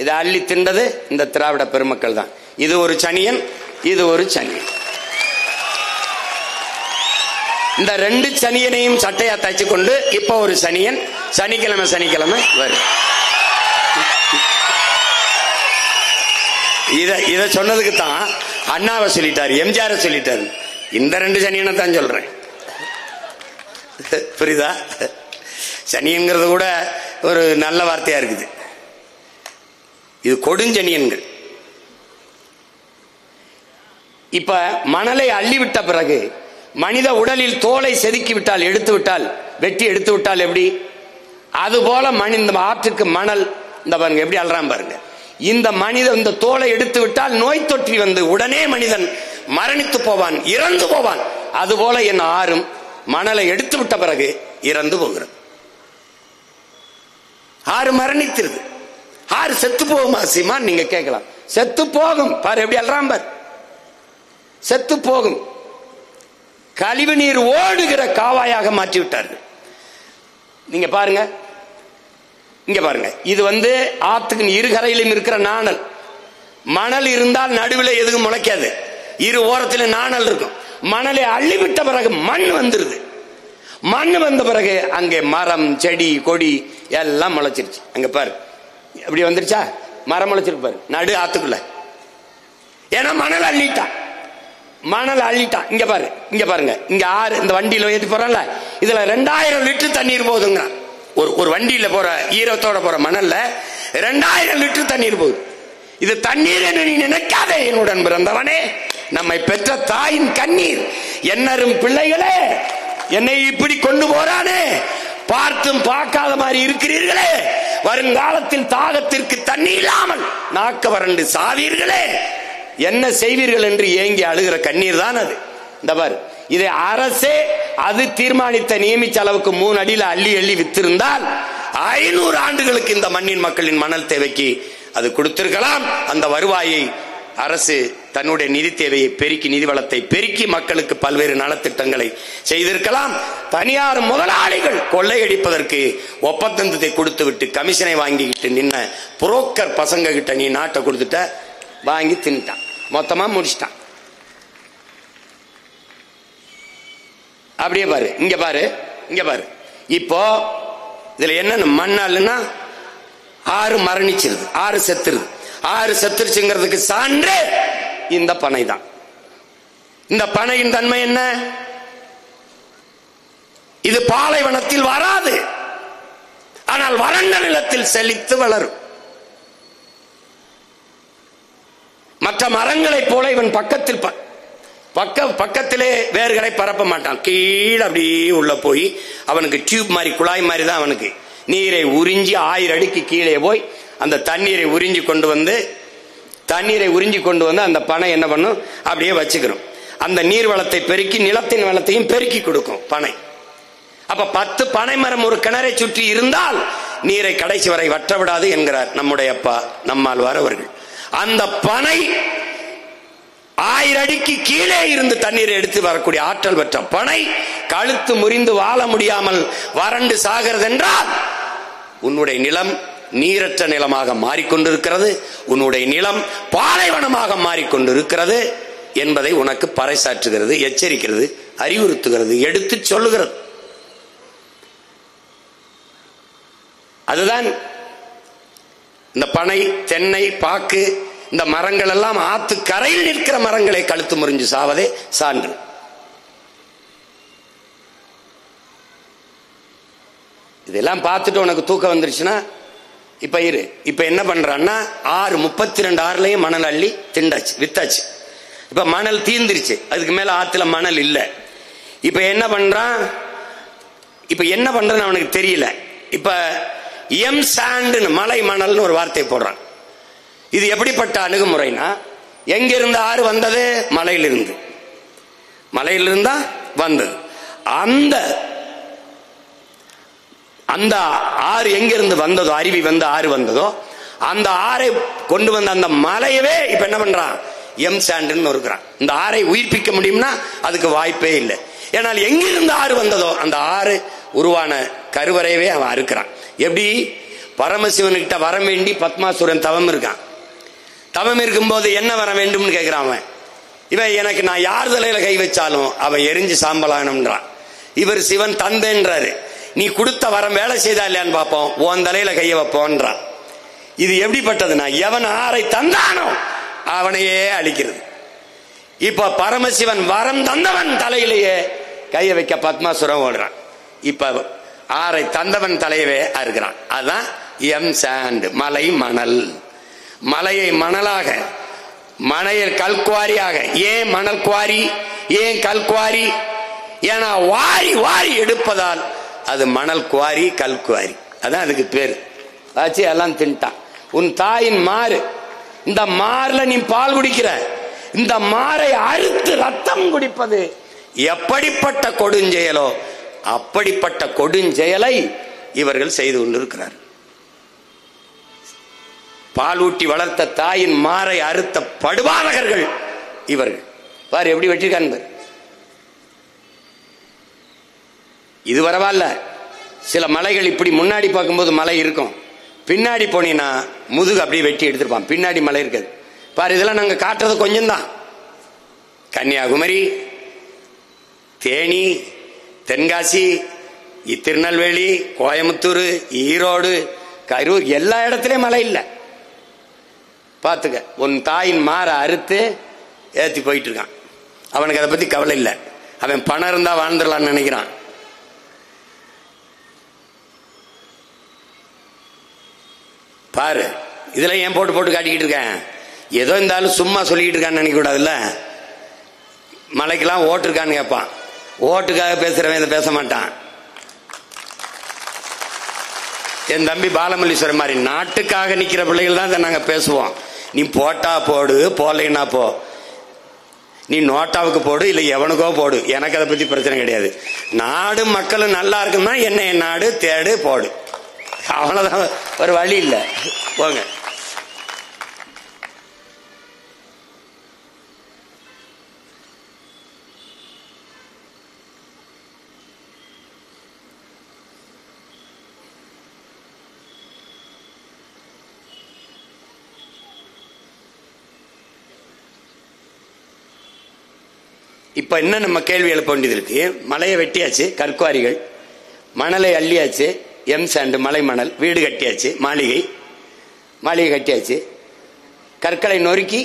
இதை அள்ளி திண்டது இந்த திராவிட பெருமக்கள் தான். இது ஒரு சனியன், இது ஒரு சனியன். இந்த 2 சனியனையும் சட்டையா தச்சு கொண்டு இப்ப ஒரு சனியன் சனிக்கிழமை வரும். இத சொன்னதுக்கு தான் அண்ணாவை சொல்லிட்டாரு, எம்ஜிஆர் சொல்லிட்டாரு. இந்த 2 சனியனை தான் சொல்றேன். புரியுதா? சனியன்கிறது கூட ஒரு நல்ல வார்த்தையா இருக்குது. இது கொடுஞ்சனியன்கள். இப்ப மணலை அள்ளிவிட்ட பிறகு மனித உடலில் தோலை செதுக்கி விட்டால், வெட்டி எடுத்து விட்டால் எப்படி? அதுபோல இந்த ஆற்றுக்கு மணல் இந்த பாருங்க எப்படி அல்றான் பாருங்க. இந்த தோலை எடுத்து விட்டால் நோய் தொற்றி வந்து உடனே மனிதன் மரணித்து போவான், இறந்து போவான். அதுபோல என் ஆறும் மணலை எடுத்து விட்ட பிறகு இறந்து போகிறது. ஆறு மரணித்திருது. ஆறு செத்து போகுமா சீமான் நீங்க கேட்கலாம். செத்து போகும். பாரு எப்படி அல்றான் பாரு, செத்து போகும். கழிவு நீர் ஓடுகிற காவாயாக மாற்றி விட்டார்கள். நீங்க பாருங்க, இங்க பாருங்க, இது ஆத்துக்கு இருகரையிலும் இருக்கிற நாணல். மணல் இருந்தால் நடுவில் எதுவும் முளைக்காது, இரு ஓரத்தில் நாணல் இருக்கும். மணலை அள்ளிவிட்ட பிறகு மண் வந்துருது. மண் வந்த பிறகு அங்கே மரம் செடி கொடி எல்லாம் முளைச்சிருச்சு. அங்க பாரு அப்படி வந்துருச்சா, மரம் முளைச்சிருக்கு பாரு நடு ஆத்துக்குள்ள. ஏன்னா மணல் அள்ளிட்டான். இங்க பாருங்க, இங்க ஆறு இந்த வண்டியில ஏற்றி போறல, இதுல 2000 லிட்டர் தண்ணீர் போகுதுங்க. ஒரு வண்டியில போற ஈரத்தோட போற மணல்ல 2000 லிட்டர் தண்ணீர் போகுது. இது தண்ணீர் என்று நீ நினைக்காதே என்னுடன் பிறந்தவனே. நம்மை பெற்ற தாயின் கண்ணீர். என்னரும் பிள்ளைகளே, என்னை இப்படி கொண்டு போறானே, பார்த்தும் பார்க்காத மாதிரி இருக்கிறீர்களே, வருங்காலத்தில் தாகத்திற்கு தண்ணி இல்லாமல் நாக்க வறண்டு சாவீர்களே, என்ன செய்வீர்கள் என்று ஏங்கி அழுகிற கண்ணீர் தான் அது. இந்த பாரு, இதை அரசே அது தீர்மானித்த நியமிச்ச அளவுக்கு 3 அடியில் அள்ளி வித்திருந்தால் 500 ஆண்டுகளுக்கு இந்த மண்ணின் மக்களின் மணல் தேவைக்கு அது கொடுத்திருக்கலாம். அந்த வருவாயை அரசு தன்னுடைய நிதி தேவையை பெருக்கி, நிதி வளத்தை பெருக்கி மக்களுக்கு பல்வேறு நலத்திட்டங்களை செய்திருக்கலாம். தனியார் முதலாளிகள் கொள்ளையடிப்பதற்கு ஒப்பந்தத்தை கொடுத்து விட்டு கமிஷனை வாங்கிக்கிட்டு நின்ன புரோக்கர் பசங்க கிட்ட நீ நாட்டை கொடுத்துட்ட, வாங்கி தின்ட்டான், மொத்தமா முடிச்சிட்டான். அப்படியே பாரு, இங்க பாரு. இப்போ இதுல என்ன மண்ணாலுன்னா ஆறு மரணிச்சிருது, ஆறு செத்துருது. ஆறு செத்துருச்சுங்கிறதுக்கு சான்று இந்த பனை தான். இந்த பனையின் தன்மை என்ன? இது பாலைவனத்தில் வராது, ஆனால் வறண்ட நிலத்தில் செழித்து வளரும். மற்ற மரங்களைப் போல இவன் பக்கத்திலே வேர்களை பரப்ப மாட்டான். கீழே அப்படியே உள்ள போய் அவனுக்கு டியூப் மாதிரி, குழாய் மாதிரி தான் அவனுக்கு. நீரை உறிஞ்சி 1000 அடிக்கு கீழே போய் அந்த தண்ணீரை உறிஞ்சி கொண்டு வந்து அந்த பனை என்ன பண்ணும், அப்படியே வச்சுக்கிறோம். அந்த நீர் வளத்தை பெருக்கி நிலத்தின் வளத்தையும் பெருக்கி கொடுக்கும் பனை. அப்ப 10 பனை மரம் ஒரு கிணறை சுற்றி இருந்தால் நீரை கடைசி வரை வற்ற விடாது என்கிறார் நம்முடைய அப்பா நம்மாழ்வார் அவர்கள். அந்த பனை 1000 அடிக்கு கீழே இருந்து தண்ணீரை எடுத்து வரக்கூடிய ஆற்றல் பெற்ற பனை கழுத்து முறிந்து வாழ முடியாமல் வறண்டு சாகிறது என்றால் உன்னுடைய நிலம் நீரற்ற நிலமாக மாறிக்கொண்டிருக்கிறது, உன்னுடைய நிலம் பாலைவனமாக மாறிக்கொண்டிருக்கிறது என்பதை உனக்கு பறைசாற்றுகிறது, எச்சரிக்கிறது, அறிவுறுத்துகிறது, எடுத்து சொல்லுகிறது. அதுதான் இந்த பனை, தென்னை, பாக்கு, இந்த மரங்கள் எல்லாம் ஆத்து கரையில் நிற்கிற மரங்களை கழுத்து முறிஞ்சு சாவதே சான்று. இதெல்லாம் பார்த்துட்டு உனக்கு தூக்கம் வந்துருச்சுன்னா இப்ப என்ன பண்றான்னா 32 ஆறுலயும் மணல் அள்ளி திண்டாச்சு, வித்தாச்சு. இப்ப மணல் தீந்துருச்சு, அதுக்கு மேல ஆத்துல மணல் இல்ல. இப்ப என்ன பண்றான், இப்ப என்ன பண்றான்னு அவனுக்கு தெரியல. இப்ப எம் சாண்ட் மலை மணல்னு ஒரு வார்த்தை போடுறான். இது எப்படிப்பட்ட அணுகுமுறைனா, எங்கிருந்து ஆறு வந்தது? மலையிலிருந்து. மலையிலிருந்தா வந்தது. அந்த ஆறு எங்கிருந்து வந்ததோ, அருவி வந்து ஆறு வந்ததோ, அந்த ஆறை கொண்டு வந்த அந்த மலையவே இப்ப என்ன பண்றான், எம் சாண்ட்னு இருக்கிறான். இந்த ஆறை உயிர்ப்பிக்க முடியும்னா அதுக்கு வாய்ப்பே இல்லை. ஏனால் எங்கிருந்து ஆறு வந்ததோ அந்த ஆறு உருவான கருவறையவே அவன் அறுக்கிறான். எப்படி? பரமசிவன்கிட்ட வர வேண்டி பத்மாசுரன் தவம் இருக்கான். தவம் இருக்கும்போது என்ன வர வேண்டும்னு கேட்கிறான் அவன். இவன் எனக்கு நான் யார் தலையில கை வச்சாலும் அவன் எரிஞ்சு சாம்பலானம்ன்றான். இவர் சிவன் தந்தைன்றாரு. நீ கொடுத்த வரம் வேலை செய்தா இல்லையான்னு பார்ப்போம், உன் தலையில கைய வைப்போன்றான். இது எப்படிப்பட்டதுன்னா, எவன் ஆரை தந்தானோ அவனையே அழிக்கிறது. இப்ப பரமசிவன் வரம் தந்தவன் தலையிலேயே கைய வைக்க பத்மாசுரம் ஓடுறான். இப்ப ஆரை தந்தவன் தலையவே அறுக்கிறான். அதான் எம் சாண்ட், மலை மணல். மலையை மணலாக, மலையில் கல்குவாரியாக. ஏன் மணல் குவாரி, ஏன் கல்குவாரி? ஏன்னா வாரி வாரி எடுப்பதால் அது மணல் குவாரி, கல்குவாரி. அதான் அதுக்கு பேரு. ஆச்சு, எல்லாம் தின்ட்டான். உன் தாயின் மாறு, இந்த மார்ல நீ பால் குடிக்கிற, இந்த மாரை அறுத்து ரத்தம் குடிப்பது எப்படிப்பட்ட கொடுஞ்செயலோ அப்படிப்பட்ட கொடுஞ்செயலை இவர்கள் செய்து கொண்டிருக்கிறார். பால் ஊட்டி வளர்த்த தாயின் மாரை அறுத்த படுபாதகர்கள் இவர்கள். பாரு எப்படி வெற்றிருக்கான். இது வரவால்ல. சில மலைகள் இப்படி முன்னாடி பார்க்கும்போது மலை இருக்கும், பின்னாடி போனீங்கன்னா முதுகு அப்படியே வெட்டி எடுத்திருப்பான், பின்னாடி மலை இருக்காது. பாரு, இதெல்லாம் நாங்க காட்டுறது கொஞ்சம் தான். கன்னியாகுமரி, தேனி, தென்காசி, திருநெல்வேலி, கோயம்புத்தூர், ஈரோடு, கரூர், எல்லா இடத்துலயும் மழை இல்லை. பார்த்துக்க, உன் தாயின் மாற அறுத்து ஏற்றி போயிட்டு இருக்கான். அவனுக்கு அதை பத்தி கவலை இல்லை. அவன் பணம் இருந்தா வாழ்ந்துடலான்னு நினைக்கிறான். பாரு, இதுல ஏன் போட்டு போட்டு காட்டிக்கிட்டு இருக்கேன். ஏதோ இருந்தாலும் சும்மா சொல்லிக்கிட்டு இருக்கான்னு நினைக்க கூடாதுல்ல. மலைக்கெல்லாம் ஓட்டு இருக்கான்னு கேட்பான். ஓட்டுக்காக பேசுறவன் இதை பேச மாட்டான். என் தம்பி பாலமல்லீஸ்வரர் மாதிரி நாட்டுக்காக நிக்கிற பிள்ளைகள் தான் இதை நாங்க பேசுவோம். நீ போட்டா போடு, போலைன்னா போ. நீ நோட்டாவுக்கு போடு, இல்லை எவனுக்கோ போடு, எனக்கு அதை பத்தி பிரச்சனை கிடையாது. நாடு மக்களும் நல்லா இருக்குன்னா என்ன, என் நாடு தேடு போடு, அவ்வளவுதான். ஒரு வழி இல்லை, போங்க. இப்ப என்ன நம்ம கேள்வி எழுப்ப வேண்டியது இருக்கு. மலையை வெட்டியாச்சு, கற்குவாரிகள், மணலை அள்ளியாச்சு, எம் சாண்ட் மலை மணல், வீடு கட்டியாச்சு, மாளிகை கட்டியாச்சு, கற்களை நொறுக்கி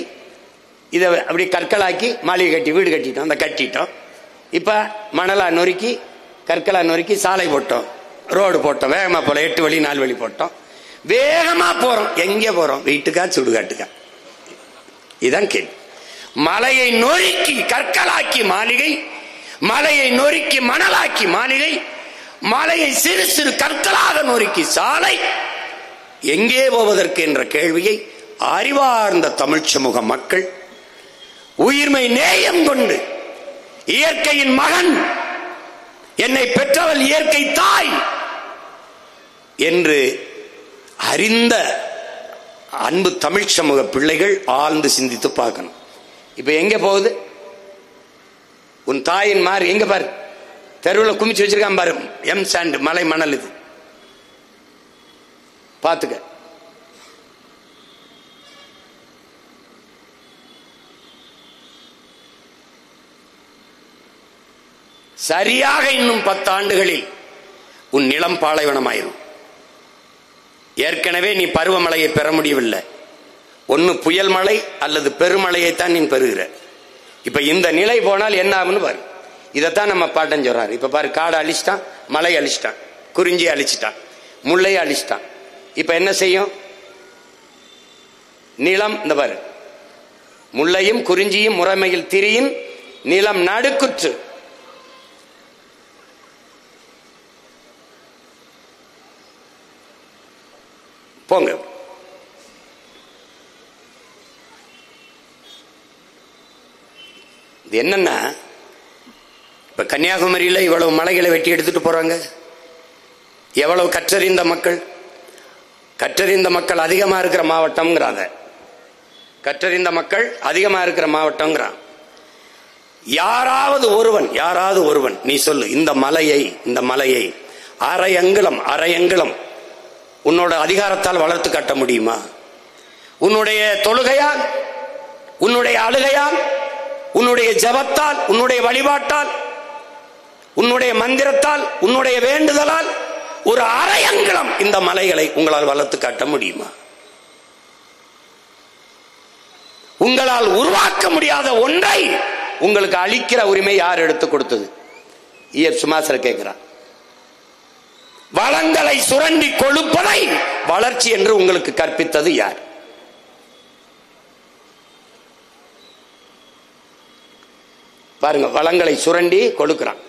இதை அப்படி கற்களாக்கி மாளிகை கட்டி வீடு கட்டிட்டோம், அந்த கட்டிட்டோம். இப்ப மணலா நொறுக்கி கற்களா நொறுக்கி சாலை போட்டோம், ரோடு போட்டோம், வேகமா போல 8 வழி 4 வழி போட்டோம். வேகமா போறோம். எங்க போறோம்? வீட்டுக்கா சுடுகாட்டுக்கா? இதுதான் கேள்வி. மலையை நொறுக்கி கற்களாக்கி மாளிகை, மலையை நொறுக்கி மணலாக்கி மாளிகை, மலையை சிறு சிறு கற்களாக நொறுக்கி சாலை, எங்கே போவதற்கு என்ற கேள்வியை அறிவார்ந்த தமிழ் சமூக மக்கள் உயிர்மை நேயம் கொண்டு, இயற்கையின் மகன், என்னை பெற்றவள் இயற்கை தாய் என்று அறிந்த அன்பு தமிழ் சமூக பிள்ளைகள் ஆழ்ந்து சிந்தித்து பார்க்கணும். இப்ப எங்க போகுது உன் தாயின் மாறு? எங்க பாரு, தெருவில் குமிச்சு வச்சிருக்கான் பாரு, எம் சாண்ட் மலை மணல். இது பாத்துக்க. சரியாக இன்னும் 10 ஆண்டுகளில் உன் நிலம் பாலைவனமாயிரும். ஏற்கனவே நீ பருவமழையை பெற முடியவில்லை. ஒன்னு புயல் மழை அல்லது பெருமழையைத்தான் நீ பெறுகிற. இப்ப இந்த நிலை போனால் என்ன ஆகும்னு பாரு. இதைத்தான் நம்ம பாட்டன் சொல்றாரு. இப்ப பாரு, காடை அழிச்சிட்டான், மலை அழிச்சிட்டான், குறிஞ்சி அழிச்சிட்டான், முல்லையை அழிச்சிட்டான். இப்ப என்ன செய்யும் நிலம்? இந்த பாரு, முல்லையும் குறிஞ்சியும் முறைமையில் திரியின் நிலம் நடுக்குற்று. போங்க. இது என்னன்னா, இப்ப கன்னியாகுமரியில இவ்வளவு மலைகளை வெட்டி எடுத்துட்டு போறாங்க. எவ்வளவு கற்றறிந்த மக்கள், கற்றறிந்த மக்கள் அதிகமா இருக்கிற மாவட்டம்ங்கிறாங்க. கற்றறிந்த மக்கள் அதிகமா இருக்கிற மாவட்டம்ங்கிறான். யாராவது ஒருவன் நீ சொல்லு, இந்த மலையை அரை அங்குலம் உன்னோட அதிகாரத்தால் வளர்த்து காட்ட முடியுமா? உன்னுடைய தொழுகையால், உன்னுடைய அழுகையால், உன்னுடைய ஜபத்தால், உன்னுடைய வழிபாட்டால், உன்னுடைய மந்திரத்தால், உன்னுடைய வேண்டுதலால் ஒரு அரை அங்குலம் இந்த மலைகளை உங்களால் வளர்த்து காட்ட முடியுமா? உங்களால் உருவாக்க முடியாத ஒன்றை உங்களுக்கு அளிக்கிற உரிமை யார் எடுத்து கொடுத்தது? சுமாசர் கேட்கிறார். வளங்களை சுரண்டி கொழுப்பதை வளர்ச்சி என்று உங்களுக்கு கற்பித்தது யார்? பாருங்க, வளங்களை சுரண்டி கொடுக்கிறான்.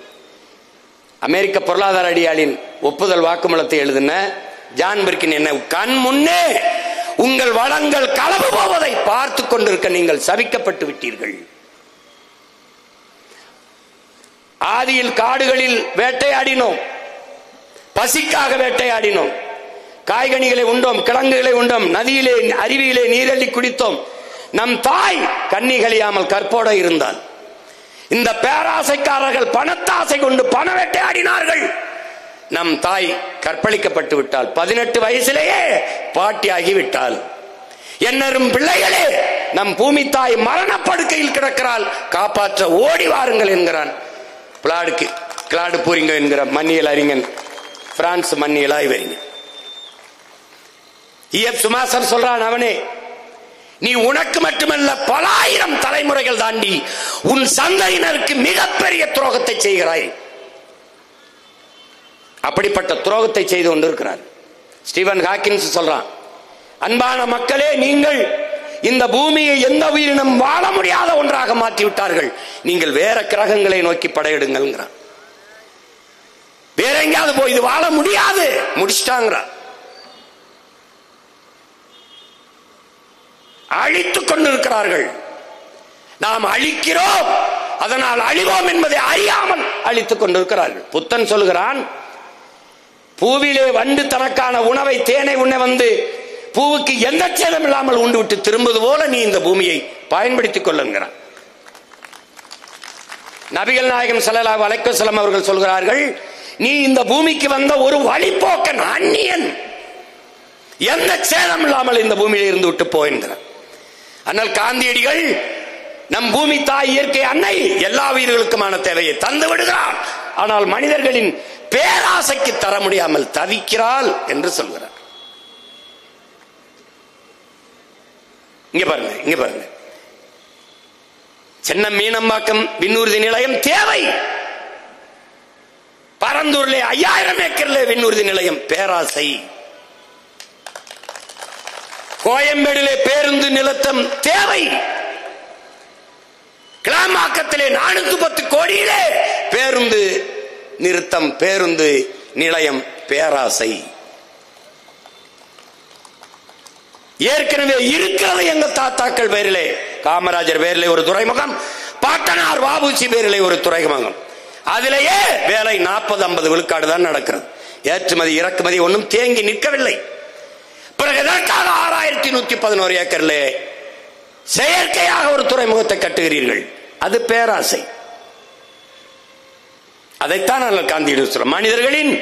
அமெரிக்க பொருளாதார அடியாளின் ஒப்புதல் வாக்குமூலத்தை எழுதின ஜான் பிர்கின் என்ன கண் முன்னே உங்கள் வளங்கள் களவு போவதை பார்த்து கொண்டிருக்க நீங்கள் சபிக்கப்பட்டு விட்டீர்கள். ஆதியில் காடுகளில் வேட்டையாடினோம், பசிக்காக வேட்டையாடினோம், காய்கனிகளை உண்டோம், கிழங்குகளை உண்டோம், நதியிலே அருவியிலே நீரள்ளி குடித்தோம். நம் தாய் கண்ணி கழியாமல் கற்போட இருந்தால். இந்த பேராசைக்காரர்கள் பணத்தாசை கொண்டு பண வேட்டையாடினார்கள். நம் தாய் கற்பழிக்கப்பட்டு விட்டால், 18 வயசிலேயே பாட்டியாகி விட்டால். என்னரும் பிள்ளைகளே, நம் பூமி தாய் மரணப்படுக்கையில் கிடக்கிறாள், காப்பாற்ற ஓடி வாருங்கள் என்கிறான் கிளாடு பூரிங்க என்கிற மன்னியல் அறிஞன், பிரான்ஸ் மன்னியல் ஆய்வறிஞர். சுமாசர் சொல்றான், அவனே நீ உனக்கு மட்டுமல்ல பல ஆயிரம் தலைமுறைகள் தாண்டி உன் சந்ததியினருக்கு மிகப்பெரிய துரோகத்தை செய்கிறாய். அப்படிப்பட்ட துரோகத்தை செய்து கொண்டிருக்கிறார். ஸ்டீவன் ஹாக்கின்ஸ் சொல்றான், அன்பான மக்களே, நீங்கள் இந்த பூமியை எந்த உயிரினம் வாழ முடியாத ஒன்றாக மாற்றி விட்டார்கள். நீங்கள் வேற கிரகங்களை நோக்கி படையெடுங்கள். வேற எங்கேயாவது போய் இது வாழ முடியாது, முடிச்சிட்டாங்க. அழித்துக் கொண்டிருக்கிறார்கள். நாம் அழிக்கிறோம், அதனால் அழிவோம் என்பதை அறியாமல் அழித்துக் கொண்டிருக்கிறார்கள். புத்தன் சொல்கிறான், பூவிலே வண்டு தனக்கான உணவை தேனை உண்ண வந்து பூவுக்கு எந்த சேதம் இல்லாமல் உண்டு விட்டு திரும்புவது போல நீ இந்த பூமியை பயன்படுத்திக் கொள்ளுங்கிறான். நபிகள் நாயகம் ஸல்லல்லாஹு அலைஹி வஸல்லம் அவர்கள் சொல்கிறார்கள், நீ இந்த பூமிக்கு வந்த ஒரு வழிபோக்கன், அந்நியன், எந்த சேதம் இல்லாமல் இந்த பூமியில இருந்து விட்டு போகின்றார். ஆனால் காந்தியடிகள் நம் பூமி தாய் இயற்கை அன்னை எல்லா உயிர்களுக்குமான தேவையை தந்து விடுகிறார், ஆனால் மனிதர்களின் பேராசைக்கு தர முடியாமல் தவிக்கிறாள் என்று சொல்கிறார். இங்க பாருங்க, சென்னை மீனம்பாக்கம் விண்ணூர்தி நிலையம் தேவை. பரந்தூர்ல 5000 ஏக்கர்ல விண்ணூர்தி நிலையம் பேராசை. கோயம்பேடிலே பேருந்து நிறுத்தம் தேவை. கிளாம்பாக்கத்திலே 410 கோடியிலே பேருந்து நிறுத்தம், பேருந்து நிலையம் பேராசை. ஏற்கனவே இருக்கிறது எங்க தாத்தாக்கள் பேரிலே, காமராஜர் பேரிலே ஒரு துறைமுகம், பாட்டனார் வாபுசி பேரிலே ஒரு துறைமுகம். அதிலேயே வேலை 40-50 விழுக்காடு தான் நடக்கிறது. ஏற்றுமதி இறக்குமதி ஒன்றும் தேங்கி நிற்கவில்லை. பிறகு எதற்காக 6111 ஏக்கர்ல செயற்கையாக ஒரு துறைமுகத்தை கட்டுகிறீர்கள்? அது பேராசை. அதைத்தான் காந்தியடிகள் சொல்ற, மனிதர்களின்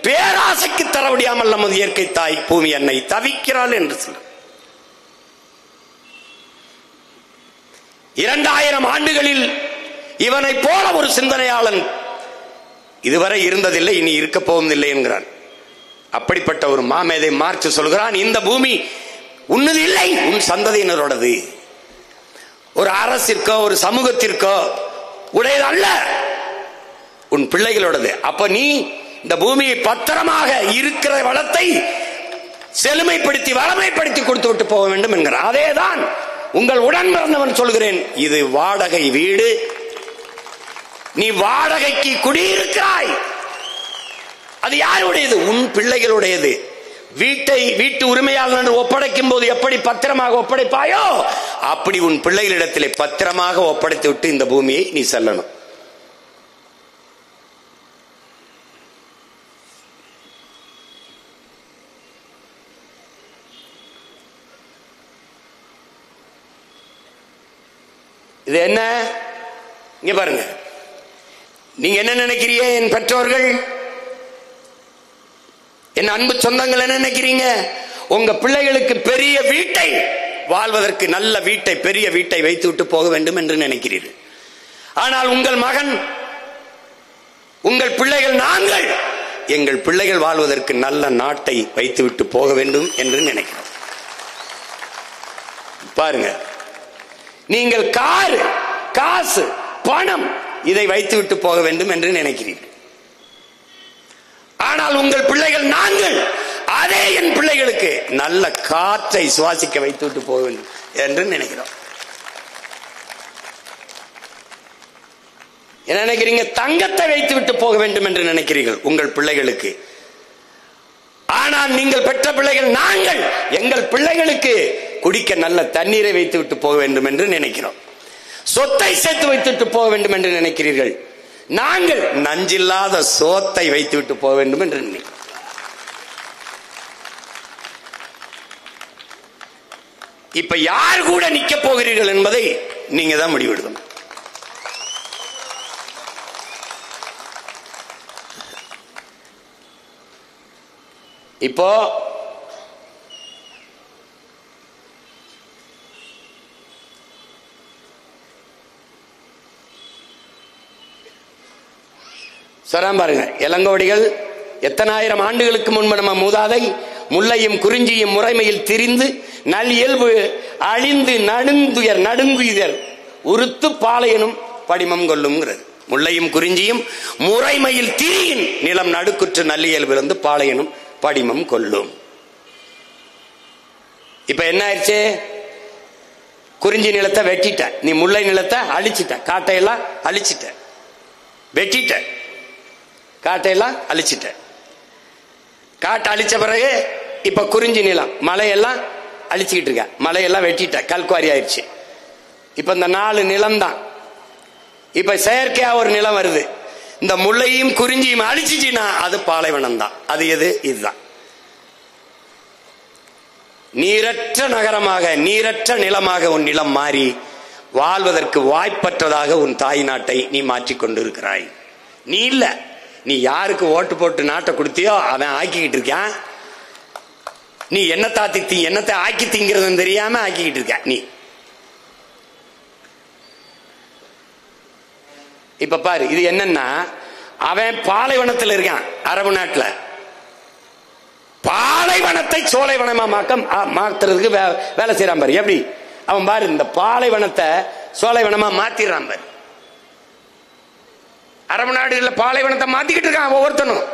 பேராசைக்கு தர முடியாமல் நமது இயற்கை தாய் பூமி அன்னை தவிக்கிறாள் என்று சொல்ற. 2000 ஆண்டுகளில் இவனை போல ஒரு சிந்தனையாளன் இதுவரை இருந்ததில்லை, இனி இருக்க போவதில்லை என்கிறான். அப்படிப்பட்ட ஒரு மாமேதை மார்க்ஸ் சொல்கிறான், இந்த பூமி உன்னது இல்லை, உன் சந்ததியினரோடது. ஒரு அரசிற்கோ ஒரு சமூகத்திற்கோ உடையது அல்ல, உன் பிள்ளைகளோடது. அப்ப நீ இந்த பூமியை பத்திரமாக இருக்கிற வளத்தை செழுமைப்படுத்தி வளமைப்படுத்தி கொடுத்து விட்டு போக வேண்டும் என்கிறார். அதேதான் உங்கள் உடன் பிறந்தவன் சொல்கிறேன், இது வாடகை வீடு, நீ வாடகைக்கு குடியிருக்கிறாய். அது யாருடையது? உன் பிள்ளைகளுடையது. வீட்டு உரிமையாளர் ஒப்படைக்கும் போது எப்படி பத்திரமாக ஒப்படைப்பாயோ அப்படி உன் பிள்ளைகளிடத்திலே பத்திரமாக ஒப்படைத்து விட்டு இந்த பூமியை நீ செல்லணும். இது என்ன? இங்க பாருங்க, நீங்க என்ன நினைக்கிறீங்க? என் பெற்றோர்கள், என் அன்பு சொந்தங்கள் என்ன நினைக்கிறீங்க? உங்க பிள்ளைகளுக்கு பெரிய வீட்டை, வாழ்வதற்கு நல்ல வீட்டை, பெரிய வீட்டை வைத்து விட்டு போக வேண்டும் என்று நினைக்கிறீர்கள். ஆனால் உங்கள் மகன், உங்கள் பிள்ளைகள், நாங்கள் எங்கள் பிள்ளைகள் வாழ்வதற்கு நல்ல நாட்டை வைத்து விட்டு போக வேண்டும் என்று நினைக்கிறோம். பாருங்க, நீங்கள் காரு, காசு, பணம் இதை வைத்து விட்டு போக வேண்டும் என்று நினைக்கிறீர்கள். ஆனால் உங்கள் பிள்ளைகள், நாங்கள் அதே என் பிள்ளைகளுக்கு நல்ல காற்றை சுவாசிக்க வைத்து விட்டு போக வேண்டும் என்று நினைக்கிறோம். என்ன நினைக்கிறீங்க? தங்கத்தை வைத்து விட்டு போக வேண்டும் என்று நினைக்கிறீர்கள் உங்கள் பிள்ளைகளுக்கு. ஆனால் நீங்கள் பெற்ற பிள்ளைகள், நாங்கள் எங்கள் பிள்ளைகளுக்கு குடிக்க நல்ல தண்ணீரை வைத்து விட்டு போக வேண்டும் என்று நினைக்கிறோம். சொத்தை சேர்த்து வைத்துவிட்டு போக வேண்டும் என்று நினைக்கிறீர்கள். நாங்கள் நஞ்சில்லாத சோத்தை வைத்து விட்டு போக வேண்டும் என்று நினைக்கிறோம். இப்ப யார் கூட நிக்க போகிறீர்கள் என்பதை நீங்க தான் முடிவெடுக்கணும். இப்போ சொல்றான் பாருங்க, இளங்கோடிகள் எத்தனாயிரம் ஆண்டுகளுக்கு முன்பு நம்ம மூதாதை முல்லையும் குறிஞ்சியும் முறைமையில் திரிந்து நல் இயல்பு அழிந்து நடுங்குயர் உறுத்து பாளையனும் படிமம் கொள்ளும்ங்கிறது. முல்லையும் குறிஞ்சியும் முறைமையில் திரியின் நிலம் நடுக்குற்று நல்லியல்பிலிருந்து பாளையனும் படிமம் கொள்ளும். இப்ப என்ன ஆயிடுச்சு? குறிஞ்சி நிலத்தை வெட்டிட்ட, நீ முல்லை நிலத்தை அழிச்சிட்ட, காட்டையெல்லாம் அழிச்சிட்ட, வெட்டிட்ட, காட்டையெல்லாம் அழிச்சிட்ட. காட்டை அழிச்ச பிறகு இப்ப குறிஞ்சி நிலம் மலையெல்லாம் அழிச்சுக்கிட்டு இருக்க, மலையெல்லாம் வெட்டிட்ட, கல்குவாரி ஆயிடுச்சு. இப்ப இந்த 4 நிலம் தான். இப்ப செயற்கையா ஒரு நிலம் வருது. இந்த முல்லையும் குறிஞ்சியும் அழிச்சிச்சுன்னா அது பாலைவனம் தான். அது எது? இதுதான். நீரற்ற நகரமாக, நீரற்ற நிலமாக உன் நிலம் மாறி வாழ்வதற்கு வாய்ப்பற்றதாக உன் தாய் நாட்டை நீ மாற்றிக் கொண்டிருக்கிறாய். நீ இல்ல, நீ யாருக்கு ஓட்டு போட்டு நாட்டை கொடுத்தியோ அவன் ஆக்கிக்கிட்டு இருக்கான். நீ என்னத்தை ஆக்கி திங்கிறது தெரியாம ஆக்கிக்கிட்டு இருக்க நீ. இப்ப பாரு, இது என்னன்னா, அவன் பாலைவனத்தில் இருக்கான், அரபு நாட்டுல. பாலைவனத்தை சோலைவனமா மாத்துறதுக்கு வேலை செய்யறான் பாரு. எப்படி அவன் பாரு, இந்த பாலைவனத்தை சோலைவனமா மாத்திடுறான் பாரு. அரபு நாடுகள்ல பாலைவனத்தை மாத்திக்கிட்டு இருக்கான் ஒவ்வொருத்தனும்.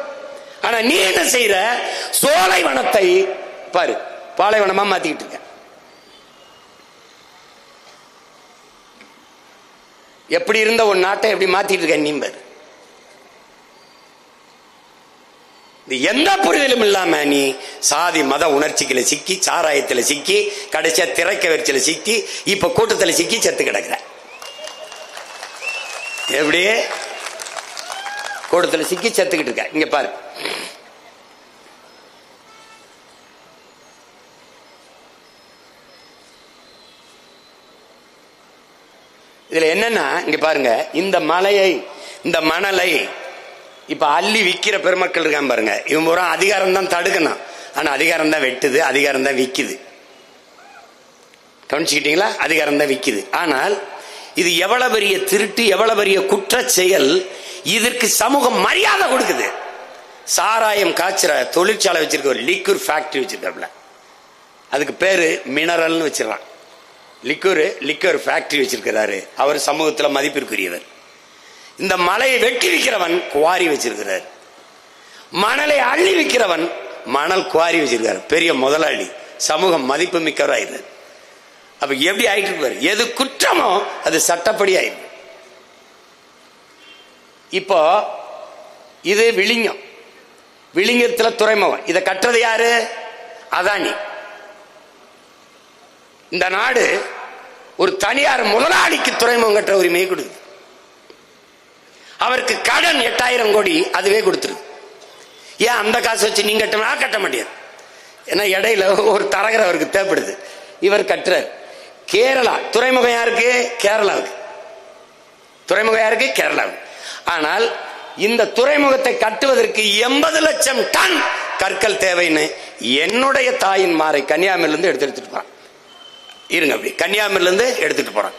ஆனா நீ என்ன செய்யற? சோலைவனத்தை பாரு பாலைவனமா மாத்திக்கிட்டு இருக்க. எப்படி இருந்த ஒரு நாட்டை எப்படி மாத்திட்டு இருக்க நீ பாரு. எந்த புரிதலும் இல்லாம நீ சாதி மத உணர்ச்சிகளை சிக்கி, சாராயத்துல சிக்கி, கடைசியா திரைக்க வரிச்சல சிக்கி, இப்ப கூட்டத்துல சிக்கி செத்து கிடக்குற. எப்படி கூட்டத்துல சிக்கி செத்துக்கிட்டு இருக்க. இங்க பாரு, இதுல என்னன்னா, இங்க பாருங்க, இந்த மலையை, இந்த மணலை இப்ப அள்ளி விக்கிற பெருமக்கள் இருக்கான் பாருங்க. இவன் பூரா அதிகாரம் தான் தடுக்கணும், ஆனா அதிகாரம் தான் வெட்டுது, அதிகாரம் தான் விக்குது. கவனிச்சுக்கிட்டீங்களா? அதிகாரம் தான் விக்குது. ஆனால் இது எவ்வளவு பெரிய திருட்டு, எவ்வளவு பெரிய குற்ற செயல். இதற்கு சமூகம் மரியாதை கொடுக்குது. சாராயம் காய்ச்சற தொழிற்சாலை வச்சிருக்க, ஒரு லிக்யூர் ஃபேக்டரி வச்சிருக்காப்ல, அதுக்கு பேரு மினரல்னு வச்சிடறான். லிக்யூர் ஃபேக்டரி வச்சிருக்கிறாரு. அவர் சமூகத்துல மதிப்பிற்குரியவர். இந்த மலையை வெட்டி விற்கிறவன் குவாரி வச்சிருக்கிறார். மணலை அள்ளி விற்கிறவன் மணல் குவாரி வச்சிருக்காரு. பெரிய முதலாளி, சமூகம் மதிப்பு மிக்கவராயிருந்தார். அப்ப எப்படி ஆயிட்டு இருப்பாரு? எது குற்றமோ அது சட்டப்படி ஆயிருக்கு. இப்போ இது விழிங்கம், விழிங்கத்துல துறைமுகம். இதை கட்டுறது யாரு? அதானி. இந்த நாடு ஒரு தனியார் முதலாளிக்கு துறைமுகம் கட்டுற உரிமையை கொடுக்குது. அவருக்கு கடன் 8000 கோடி அதுவே கொடுத்துருக்கு. ஏன் அந்த காசு வச்சு நீங்க கட்ட முடியாது? ஏன்னா இடையில ஒரு தரகர் அவருக்கு தேவைப்படுது, இவர் கட்டுறார். கேரளா துறைமுகம் யாருக்கு? கேரளாவுக்கு. துறைமுகம் யாருக்கு? கேரளாவுக்கு. ஆனால் இந்த துறைமுகத்தை கட்டுவதற்கு 80 லட்சம் டன் கற்கள் தேவைன்னு என்னுடைய தாயின் மாறை கன்னியாகுமரியிலிருந்து எடுத்துட்டு போறான். இருங்க, அப்படி கன்னியாகுமரியிலிருந்து எடுத்துட்டு போறான்.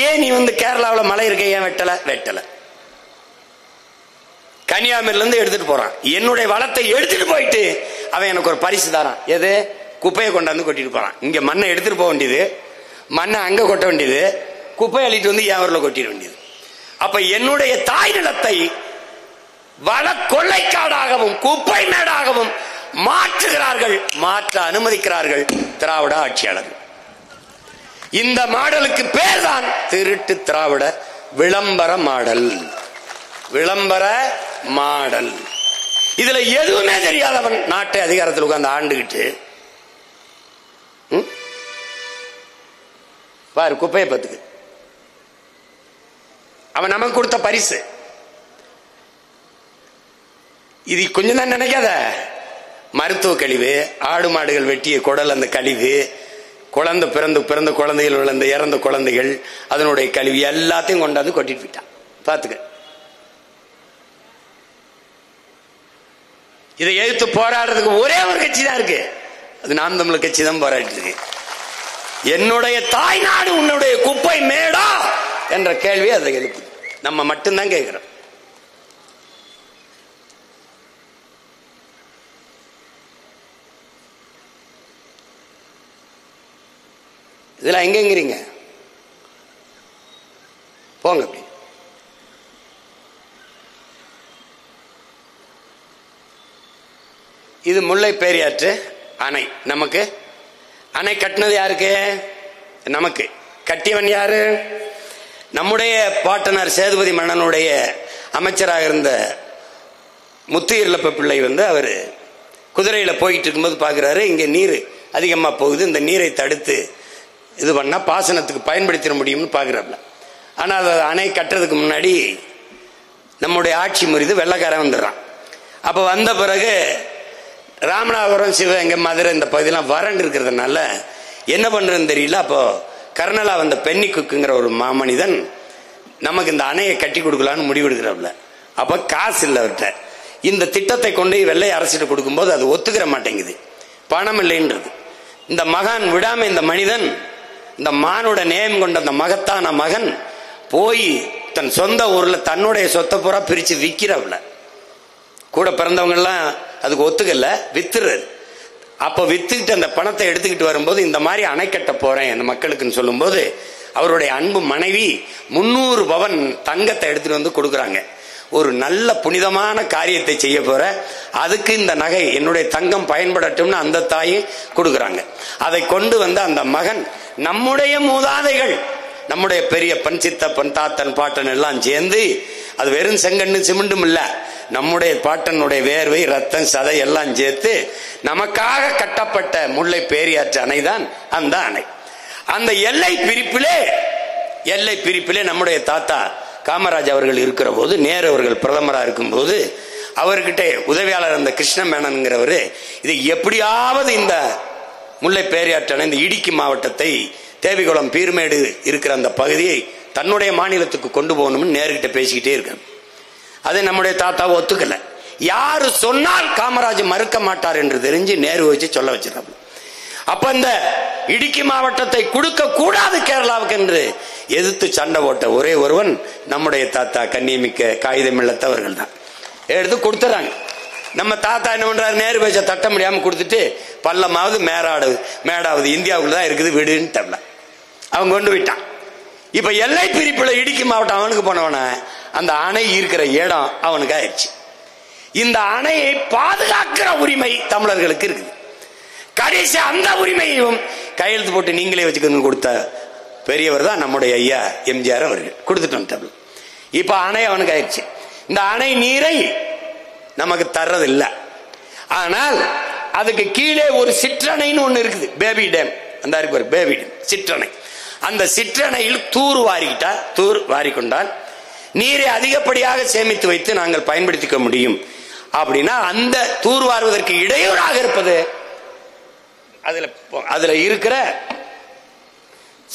ஏன் நீ கேரளாவில் மலை இருக்க ஏன் வெட்டல? கன்னியாகுமரியிலிருந்து எடுத்துட்டு போறான். என்னுடைய வளத்தை எடுத்துட்டு போயிட்டு அவன் எனக்கு ஒரு பரிசு தரான். எது? குப்பையை கொண்டாந்து கொட்டிட்டு போறான். இங்க மண்ணை எடுத்துட்டு போக வேண்டியது, மண்ணை அங்க கொட்ட வேண்டியது, குப்பை அள்ளிட்டு வந்து என் ஊர்ல கொட்டிட வேண்டியது. அப்ப என்னுடைய தாய் நிலத்தை வள கொள்ளைக்காடாகவும் குப்பை மேடாகவும் மாற்றுகிறார்கள், மாற்ற அனுமதிக்கிறார்கள் திராவிட ஆட்சியாளர்கள். இந்த மாடலுக்கு பேர் தான் திருட்டு திராவிட விளம்பர மாடல். விளம்பர மாடல். இதுல எதுவுமே தெரியாதவன் நாட்டை அதிகாரத்தில் உட்கார்ந்து ஆண்டுகிட்டு பாரு குப்பையை பத்துக்கு. அவன் நமக்கு கொடுத்த பரிசு. இது கொஞ்சம் தான் நினைக்காத. மருத்துவ கழிவு, ஆடு மாடுகள் வெட்டிய குடல், அந்த கழிவு, குழந்தை பிறந்த குழந்தைகள் விழுந்த இறந்த குழந்தைகள், அதனுடைய கழிவு எல்லாத்தையும் கொண்டாந்து கொட்டிட்டு போயிட்டான். பாத்துக்க. இதை எதிர்த்து போராடுறதுக்கு ஒரே ஒரு கட்சி தான் இருக்கு, அது நாம் தமிழர் கட்சி தான் போராடிட்டு இருக்கு. என்னுடைய தாய் நாடு உன்னுடைய குப்பை மேடா என்ற கேள்வி அதை எழுப்பு. நம்ம மட்டும்தான் கேட்கிறோம். இதுல எங்கங்கிறீங்க? போங்க. அப்படி இது முல்லை பெரியாற்று அணை. நமக்கு அணை கட்டினது யாருக்கு? நமக்கு. கட்டியவன் யாரு? நம்முடைய பாட்டனார் சேதுபதி மன்னனுடைய அமைச்சராக இருந்த முத்துயிர்லப்ப பிள்ளை அவர் குதிரையில போயிட்டு இருக்கும்போது பாக்குறாரு, இங்க நீர் அதிகமா போகுது, இந்த நீரை தடுத்து இது பண்ணா பாசனத்துக்கு பயன்படுத்திட முடியும்னு பாக்குறாப்ல. ஆனா அது அணை கட்டுறதுக்கு முன்னாடி நம்முடைய ஆட்சி முறிது வெள்ளக்காரன் வந்துடுறான். அப்ப வந்த பிறகு ராமநாதபுரம், சிவகங்கை, மதுரை இந்த பகுதியெல்லாம் வறண்டு இருக்கிறதுனால என்ன பண்றதுன்னு தெரியல. அப்போ கர்னலா வந்த பென்னி குக்குங்கிற ஒரு மாமனிதன் நமக்கு இந்த அணையை கட்டி கொடுக்கலான்னு முடிவெடுக்கிறாப்ல. அப்ப காசு இல்லை அவர்கிட்ட. இந்த திட்டத்தை கொண்டு வெள்ளை அரசிட்டு கொடுக்கும்போது அது ஒத்துக்கிற மாட்டேங்குது, பணம் இல்லைன்றது. இந்த மகான் விடாம இந்த மனிதன், இந்த மானோட நேயம் கொண்ட அந்த மகத்தான மகன் போய் தன் சொந்த ஊர்ல தன்னுடைய சொத்தை பூரா பிரிச்சு விற்கிறவள. கூட பிறந்தவங்க எல்லாம் அதுக்கு ஒத்துக்கல, வித்துறது. அப்ப வித்துக்கிட்டு அந்த பணத்தை எடுத்துக்கிட்டு வரும்போது இந்த மாதிரி அணை கட்ட போறேன் அந்த மக்களுக்குன்னு சொல்லும் போது அவருடைய அன்பு மனைவி 300 பவன் தங்கத்தை எடுத்துட்டு வந்து கொடுக்குறாங்க. ஒரு நல்ல புனிதமான காரியத்தை செய்ய போற, அதுக்கு இந்த நகை என்னுடைய தங்கம் பயன்படட்டும்னு அந்த தாயை கொடுக்குறாங்க. அதை கொண்டு வந்து அந்த மகன் நம்முடைய மூதாதைகள், நம்முடைய பெரிய பன் சித்தப்பன் தாத்தன் பாட்டன் எல்லாம் சேர்ந்து, அது வெறும் செங்கண்ணு சிமெண்டும் இல்ல, நம்முடைய பாட்டனுடைய வேர்வை ரத்தம் சதை எல்லாம் சேர்த்து நமக்காக கட்டப்பட்ட முல்லை பெரியாற்று அணை தான் அந்த அணை. அந்த எல்லை பிரிப்பிலே நம்முடைய தாத்தா காமராஜ் அவர்கள் இருக்கிற போது, நேரு அவர்கள் பிரதமராக இருக்கும் போது, அவர்கிட்ட உதவியாளர் அந்த கிருஷ்ண மேனன்கிறவரு இதை எப்படியாவது இந்த முல்லை பெரியாற்று அணை, இந்த இடுக்கி மாவட்டத்தை தேவிகுளம் பீர்மேடு இருக்கிற அந்த பகுதியை தன்னுடைய மாநிலத்துக்கு கொண்டு போகணும்னு நேருகிட்ட பேசிக்கிட்டே இருக்க. அது நம்முடைய தாத்தா ஒத்துக்கல. யாரு சொன்னால் காமராஜ் மறுக்க மாட்டார் என்று தெரிஞ்சு நேரு வச்சு சொல்ல வச்சிடறாங்க. அப்ப இந்த இடுக்கி மாவட்டத்தை கொடுக்க கூடாது கேரளாவுக்கு என்று எதிர்த்து சண்டை போட்ட ஒரே ஒருவன் நம்முடைய தாத்தா கண்ணியமிக்க காகிதம் இல்லத்தவர்கள் தான். எடுத்து கொடுத்துறாங்க. நம்ம தாத்தா என்ன பண்றாரு, நேரு பேச்ச தட்ட முடியாம கொடுத்துட்டு பள்ளமாவது மேடாவது இந்தியாவுக்குள்ள தான் இருக்குது விடுன்னு தரல, அவன் கொண்டு விட்டான். இப்ப எல்லை பிரிப்புல இடுக்கி மாவட்டம் அவனுக்கு போனவன அந்த அணை இருக்கிற இடம் அவனுக்கு ஆயிடுச்சு. இந்த அணையை பாதுகாக்கிற உரிமை தமிழர்களுக்கு இருக்குது. கடைசி அந்த உரிமையையும் கையெழுத்து போட்டு நீங்களே வச்சுக்கணும் கொடுத்த பெரியவர் தான் நம்முடைய ஐயா எம்ஜிஆர் அவர்கள். கொடுத்துட்டோம். இப்ப அணை அவனுக்கு ஆயிடுச்சு. இந்த அணை நீரை நமக்கு தர்றதில்லை. ஆனால் அதுக்கு கீழே ஒரு சிற்றணைன்னு ஒண்ணு இருக்குது, பேபி டேம். அந்த இருக்கு ஒரு பேபி டேம், சிற்றணை. அந்த சிற்றணையில் தூர் வாரிக்கொண்டால் நீரை அதிகப்படியாக சேமித்து வைத்து நாங்கள் பயன்படுத்திக்க முடியும். அப்படின்னா அந்த தூர் வாருவதற்கு இடையூறாக இருப்பது அதுல இருக்கிற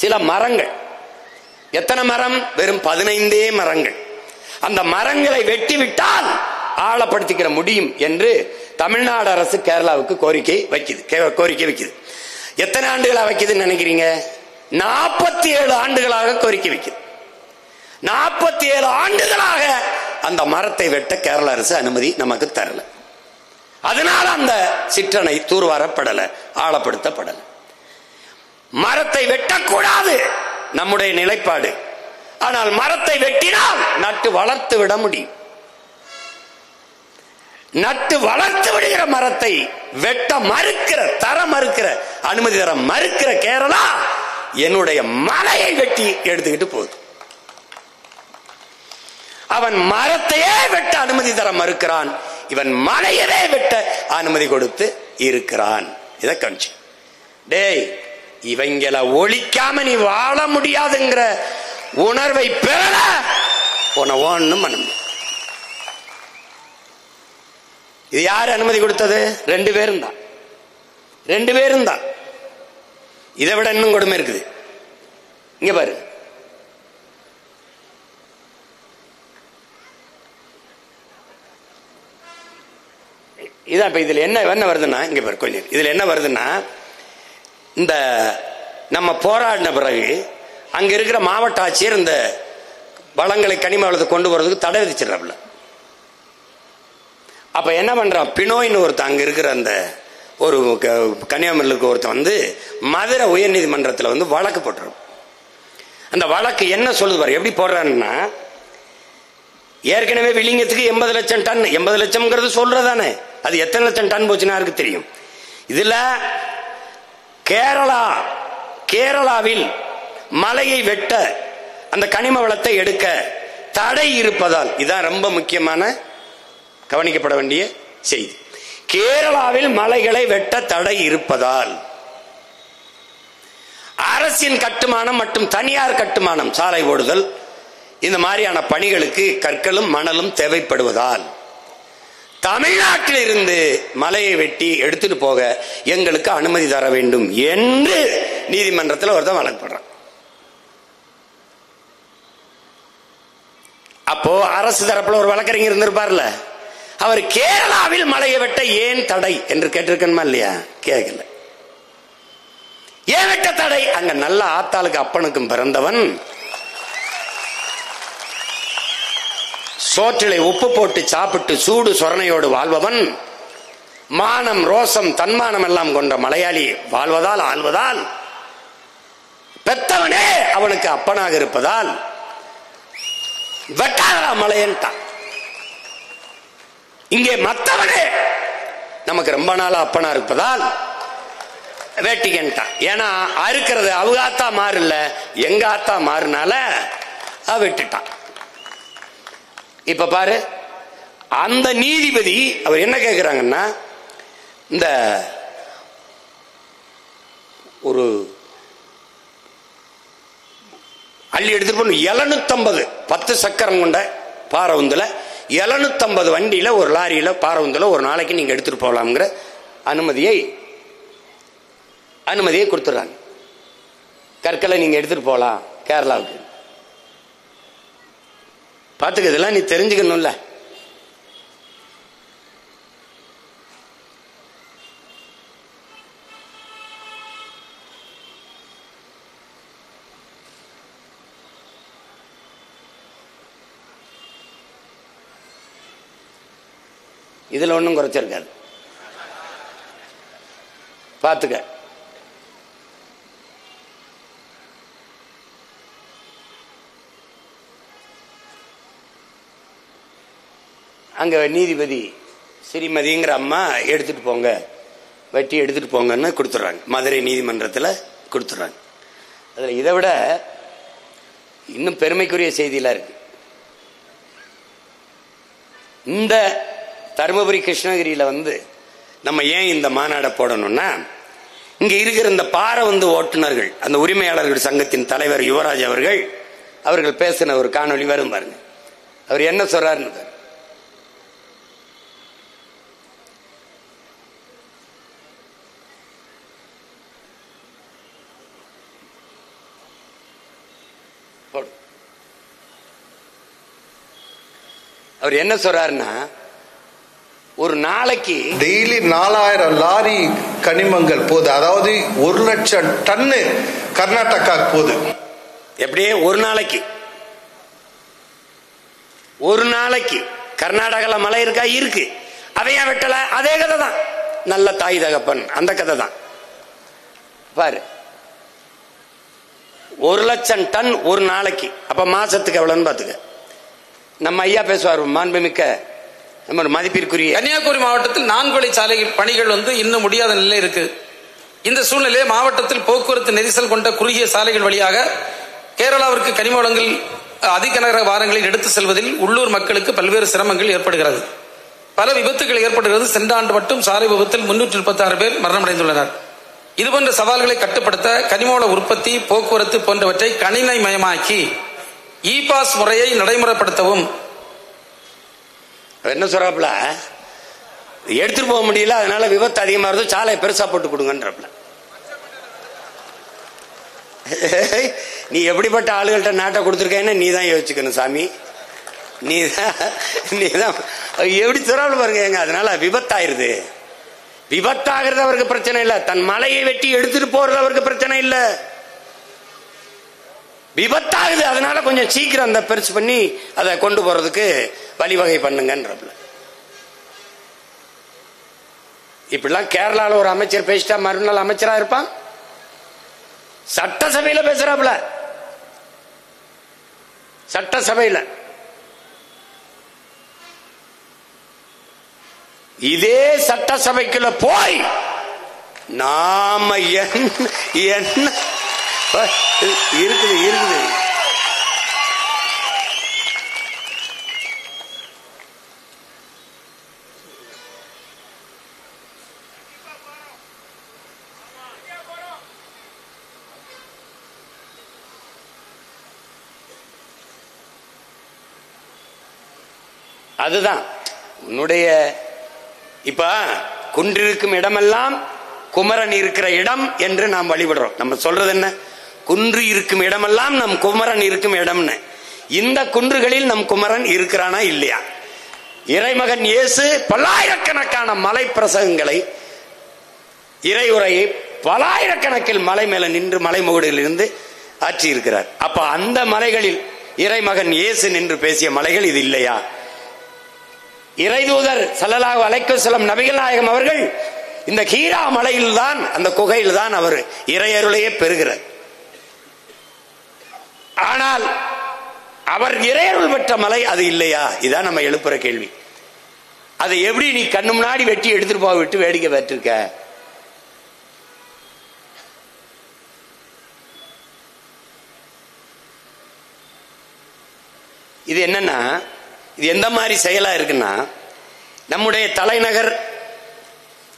சில மரங்கள். எத்தனை மரம்? வெறும் 15 மரங்கள். அந்த மரங்களை வெட்டிவிட்டால் ஆழப்படுத்திக்கிற முடியும் என்று தமிழ்நாடு அரசு கேரளாவுக்கு கோரிக்கை வைக்குது. எத்தனை ஆண்டுகளா வைக்குதுன்னு நினைக்கிறீங்க? 47 ஆண்டுகளாக கோரிக்கை வைக்குது. 47 ஆண்டுகளாக அந்த மரத்தை வெட்ட கேரள அரசு அனுமதி நமக்கு தரல. அதனால அந்த சிற்றணை தூர்வாரப்படல, ஆழப்படுத்தப்படல. மரத்தை வெட்டக்கூடாது நம்முடைய நிலைப்பாடு. ஆனால் மரத்தை வெட்டினால் நட்டு வளர்த்து விட முடியும். நட்டு வளர்த்து விடுகிற மரத்தை வெட்ட மறுக்கிற அனுமதி தர மறுக்கிற கேரளா என்னுடைய மலையை வெட்டி எடுத்துக்கிட்டு போகுது. அவன் மரத்தையே வெட்ட அனுமதி தர மறுக்கிறான், இவன் மலையவே வெட்ட அனுமதி கொடுத்து இருக்கிறான். இதை கணிச்சு டேய், இவங்களை ஒழிக்காம நீ வாழ முடியாதுங்கிற உணர்வை பெற ஒன்னும் பண்ண முடியும். இது யார் அனுமதி கொடுத்தது? 2 பேரும் தான். 2 பேரும் தான். இதை விட இன்னும் கொடுமை இருக்குது. இங்க பாரு, இதான் இப்ப இதுல என்ன வருதுன்னா, இங்க பாரு கொஞ்சம், இதுல என்ன வருதுன்னா, இந்த நம்ம போராடின பிறகு அங்க இருக்கிற மாவட்ட ஆட்சியர் இந்த வளங்களை கனிம வளத்தை கொண்டு போறதுக்கு தடை விதிச்சிடறாப்ல. அப்ப என்ன பண்றான், பினோயின்னு ஒருத்தன் அங்க இருக்கிற அந்த ஒரு கன்னியாகுமரியில் இருக்க ஒருத்தன் வந்து மதுரை உயர் நீதிமன்றத்தில் வந்து வழக்கு போட்டுரும். அந்த வழக்கு என்ன சொல்லுது பாரு, எப்படி போடுறான்னா, ஏற்கனவே விளிங்கத்துக்கு 80 லட்சம் டன், 80 லட்சம்ங்கிறது சொல்றதானே, அது எத்தனை லட்சம் டன் போச்சுன்னா யாருக்கு தெரியும். இதுல கேரளாவில் மலையை வெட்ட, அந்த கனிம வளத்தை எடுக்க தடை இருப்பதால், இதான் ரொம்ப முக்கியமான கவனிக்கப்பட வேண்டிய செய்தி. கேரளாவில் மலைகளை வெட்ட தடை இருப்பதால் அரசின் கட்டுமானம் மற்றும் தனியார் கட்டுமானம், சாலை ஓடுதல், இந்த மாதிரியான பணிகளுக்கு கற்களும் மணலும் தேவைப்படுவதால் தமிழ்நாட்டில் இருந்து மலையை வெட்டி எடுத்துட்டு போக எங்களுக்கு அனுமதி தர வேண்டும் என்று நீதிமன்றத்தில் ஒருத்தன் வழக்கு போடுறான். அப்போ அரசு தரப்புல ஒரு வழக்கறிஞர் இருந்திருப்பார்ல, அவர் கேரளாவில் மலையை வெட்ட ஏன் தடை என்று கேட்டிருக்கணுமா இல்லையா? கேட்கல. ஏன் வெட்ட தடை? அங்க நல்ல ஆத்தாளுக்கு அப்பனுக்கும் பிறந்தவன், சோற்றிலை உப்பு போட்டு சாப்பிட்டு சூடு சொரணையோடு வாழ்பவன், மானம் ரோசம் தன்மானம் எல்லாம் கொண்ட மலையாளி ஆள்வதால் பெத்தவனே அவனுக்கு அப்பனாக இருப்பதால் வெட்டாதா மலையன்ட்டான். இங்கே மத்தவனே நமக்கு ரொம்ப நாளா அப்பனா இருப்பதால் வெட்டிக்கிட்டான். ஏன்னா அறுக்கிறது அவங்க ஆத்தா மாறுல, எங்க ஆத்தா மாறுனால விட்டுட்டான். இப்ப பாரு, அந்த நீதிபதி அவர் என்ன கேட்கிறாங்கன்னா, இந்த ஒரு அள்ளி எடுத்துட்டு போன 750 10 சக்கரம் கொண்ட பாரவுந்துல 750 வண்டியில ஒரு லாரியில பாரவுந்துல ஒரு நாளைக்கு நீங்க எடுத்துட்டு போகலாம்ங்கிற அனுமதியை கொடுத்துறாங்க. கற்களை நீங்க எடுத்துட்டு போகலாம் கேரளாவுக்கு. பாத்துக்க, இதெல்லாம் நீ தெரிஞ்சுக்கணும்ல. இதுல ஒன்றும் குறைச்சிருக்காது, பாத்துக்க. அங்க நீதிபதி ஸ்ரீமதிங்கிற அம்மா எடுத்துட்டு போங்க, வெட்டி எடுத்துட்டு போங்கன்னு கொடுத்துட்றாங்க. மதுரை நீதிமன்றத்தில் கொடுத்துட்றாங்க. அதுல இதை விட இன்னும் பெருமைக்குரிய செய்தியெல்லாம் இருக்கு. இந்த தருமபுரி கிருஷ்ணகிரியில வந்து நம்ம ஏன் இந்த மாநாடை போடணும்னா, இங்க இருக்கிற இந்த பாறை ஓட்டுநர்கள், அந்த உரிமையாளர்கள் சங்கத்தின் தலைவர் யுவராஜ் அவர்கள் பேசின ஒரு காணொளி வரும் பாருங்க. அவர் என்ன சொல்றாருன்னு அவர் என்ன சொல்றாருன்னா, ஒரு நாளைக்கு டெய்லி 4000 லாரி கனிமங்கள் போகுது. அதாவது 1,00,000 டன்னு கர்நாடகா போகுது. எப்படியே ஒரு நாளைக்கு கர்நாடகால மழை இருக்கா? இருக்கு. அதையா வெட்டல? அதே கதை தான். நல்ல தாய் தகப்பன் அந்த கதை தான். பாரு, 1,00,000 டன் ஒரு நாளைக்கு. அப்ப மாசத்துக்கு எவ்வளவுன்னு பாத்துக்க. நம்ம ஐயா பேசுவார், மாண்புமிக்க நம்ம மதிப்பிற்குரிய. கன்னியாகுமரி மாவட்டத்தில் 4 வழி சாலை பணிகள் இன்னும் முடியாத நிலை இருக்கு. இந்த சூழ்நிலை மாவட்டத்தில் போக்குவரத்து நெரிசல் கொண்ட குறுகிய சாலைகள் வழியாக கேரளாவிற்கு கனிம வளங்கள் அதிக நகர வாரங்களில் எடுத்து செல்வதில் உள்ளூர் மக்களுக்கு பல்வேறு சிரமங்கள் ஏற்படுகிறது. பல விபத்துகள் ஏற்படுகிறது. சென்ற ஆண்டு மட்டும் சாலை விபத்தில் 336 பேர் மரணமடைந்துள்ளனர். இதுபோன்ற சவால்களை கட்டுப்படுத்த கனிமவள உற்பத்தி, போக்குவரத்து போன்றவற்றை கணினிமயமாக்கி இ பாஸ் முறையை நடைமுறைப்படுத்தவும். என்ன சொல்றாப்புல, எடுத்துட்டு போக முடியல, அதனால விபத்து அதிகமா இருந்து சாலை பெருசா போட்டு கொடுங்கன்றப்பல. நீ எப்படிப்பட்ட ஆளுகள்கிட்ட நாட்டை கொடுத்துருக்கேன்னு நீ தான் யோசிச்சுக்கணும் சாமி. நீதான் எப்படி சொல்றாள் பாருங்க. எங்க அதனால விபத்தாயிருது. விபத்தாகிறது அவருக்கு பிரச்சனை இல்லை. தன் மலையை வெட்டி எடுத்துட்டு போறது அவருக்கு பிரச்சனை இல்லை. விபத்தாகுது, அதனால கொஞ்சம் சீக்கிரம் அந்த பெருசு பண்ணி அதை கொண்டு போறதுக்கு வழிவகை பண்ணுங்கன்றப்பல. இப்படிலாம் கேரளால ஒரு அமைச்சர் பேசிட்டா மறுநாள் அமைச்சரா இருப்பான். சட்டசபையில பேசுறாப்புல, சட்டசபையில. இதே சட்டசபைக்குள்ள போய் நாம என்ன இருக்குது. அதுதான் உன்னுடைய. இப்ப குன்றிருக்கும் இடமெல்லாம் குமரன் இருக்கிற இடம் என்று நாம் வழிபடுறோம். நம்ம சொல்றது என்ன? குன்று இருக்கும் இடமெல்லாம் நம் குமரன் இருக்கும் இடம்னு. இந்த குன்றுகளில் நம் குமரன் இருக்கிறானா இல்லையா? இறைமகன் இயேசு பல்லாயிரக்கணக்கான மலை பிரசங்கங்களை, இறையுரையை பல்லாயிரக்கணக்கில் மலை மேல நின்று மலை முகடுகளில் இருந்து ஆற்றி இருக்கிறார். அப்ப அந்த மலைகளில் இறைமகன் இயேசு நின்று பேசிய மலைகள் இது இல்லையா? இறைதூதர் ஸல்லல்லாஹு அலைஹி வஸல்லம் நபிகள் நாயகம் அவர்கள் இந்த ஹீரா மலையில் தான், அந்த குகையில் தான் அவர் இறையருளையே பெறுகிறார். ஆனால் அவர் இறையருள் பெற்ற மலை அது இல்லையா? இதான் நம்ம எழுப்புற கேள்வி. அதை எப்படி நீ கண்ணு முன்னாடி வெட்டி எடுத்துட்டு போக விட்டு வேடிக்கை பெற்றிருக்க? இது என்னன்னா, இது எந்த மாதிரி செயலா இருக்குன்னா, நம்முடைய தலைநகர்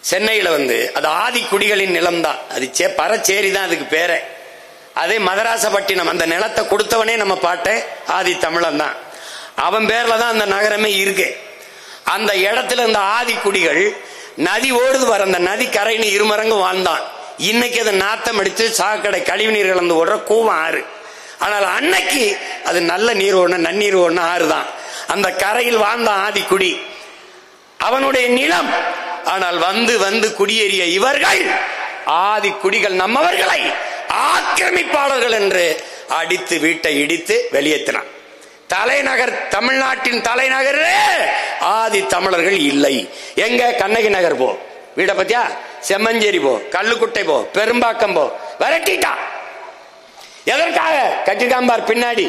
சென்னையில அது ஆதி குடிகளின் நிலம் தான். அது பரச்சேரி தான் அதுக்கு பேரே. அதே மதராசப்பட்டினம், அந்த நிலத்தை கொடுத்தவனே நம்ம பாட்டை ஆதி தமிழன் தான். அவன் பேர்ல தான் அந்த நகரமே இருக்கு. அந்த இடத்துல இந்த ஆதி குடிகள் நதி ஓடுது வர, அந்த நதி கரைன்னு இருமரங்கு வாழ்ந்தான். இன்னைக்கு அது நாத்தம் அடித்து சாக்கடை கழிவு நீர் கலந்து ஓடுற கூவம் ஆறு. ஆனால் அன்னைக்கு அது நல்ல நீர் ஓடணும், நன்னீர் ஓடணும் ஆறு தான். அந்த கரையில் வாழ்ந்த ஆதி குடி அவனுடைய நிலம். ஆனால் வந்து குடியேறிய இவர்கள் ஆதி குடிகள் நம்மவர்களை ஆக்கிரமிப்பாளர்கள் என்று அடித்து வீட்டை இடித்து வெளியேற்றினான். தலைநகர், தமிழ்நாட்டின் தலைநகரே ஆதி தமிழர்கள் இல்லை. எங்க? கண்ணகி நகர் போ, வீட பத்தியா, செம்மஞ்சேரி போ, கல்லுக்குட்டை போ, பெரும்பாக்கம் போ, விரட்டிட்டா. எதற்காக? கட்டிக்காம்பார் பின்னாடி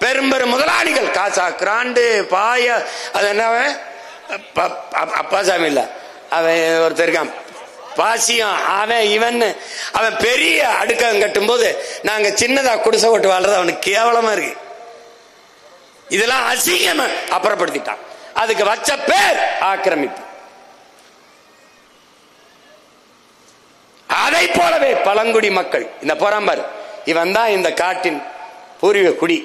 பெரும் முதலாளிகள், காசா கிராண்டு, பாய, அது என்ன அப்பாசாமி இல்ல, அவன் ஒருத்தர் இருக்கான் பாசியம், அவன் இவன், அவன் பெரிய அடுக்கம் கட்டும் போது நாங்க சின்னதா குடிசை போட்டு வாழ்றது அவனுக்கு கேவலமா இருக்கு. இதெல்லாம் அசிங்கமா அப்புறப்படுத்திட்டான். அதுக்கு வச்ச பேர் ஆக்கிரமிப்பு. அதை போலவே பழங்குடி மக்கள் இந்த போராம்பார், இவன் தான் இந்த காட்டின் பூர்வீக குடி,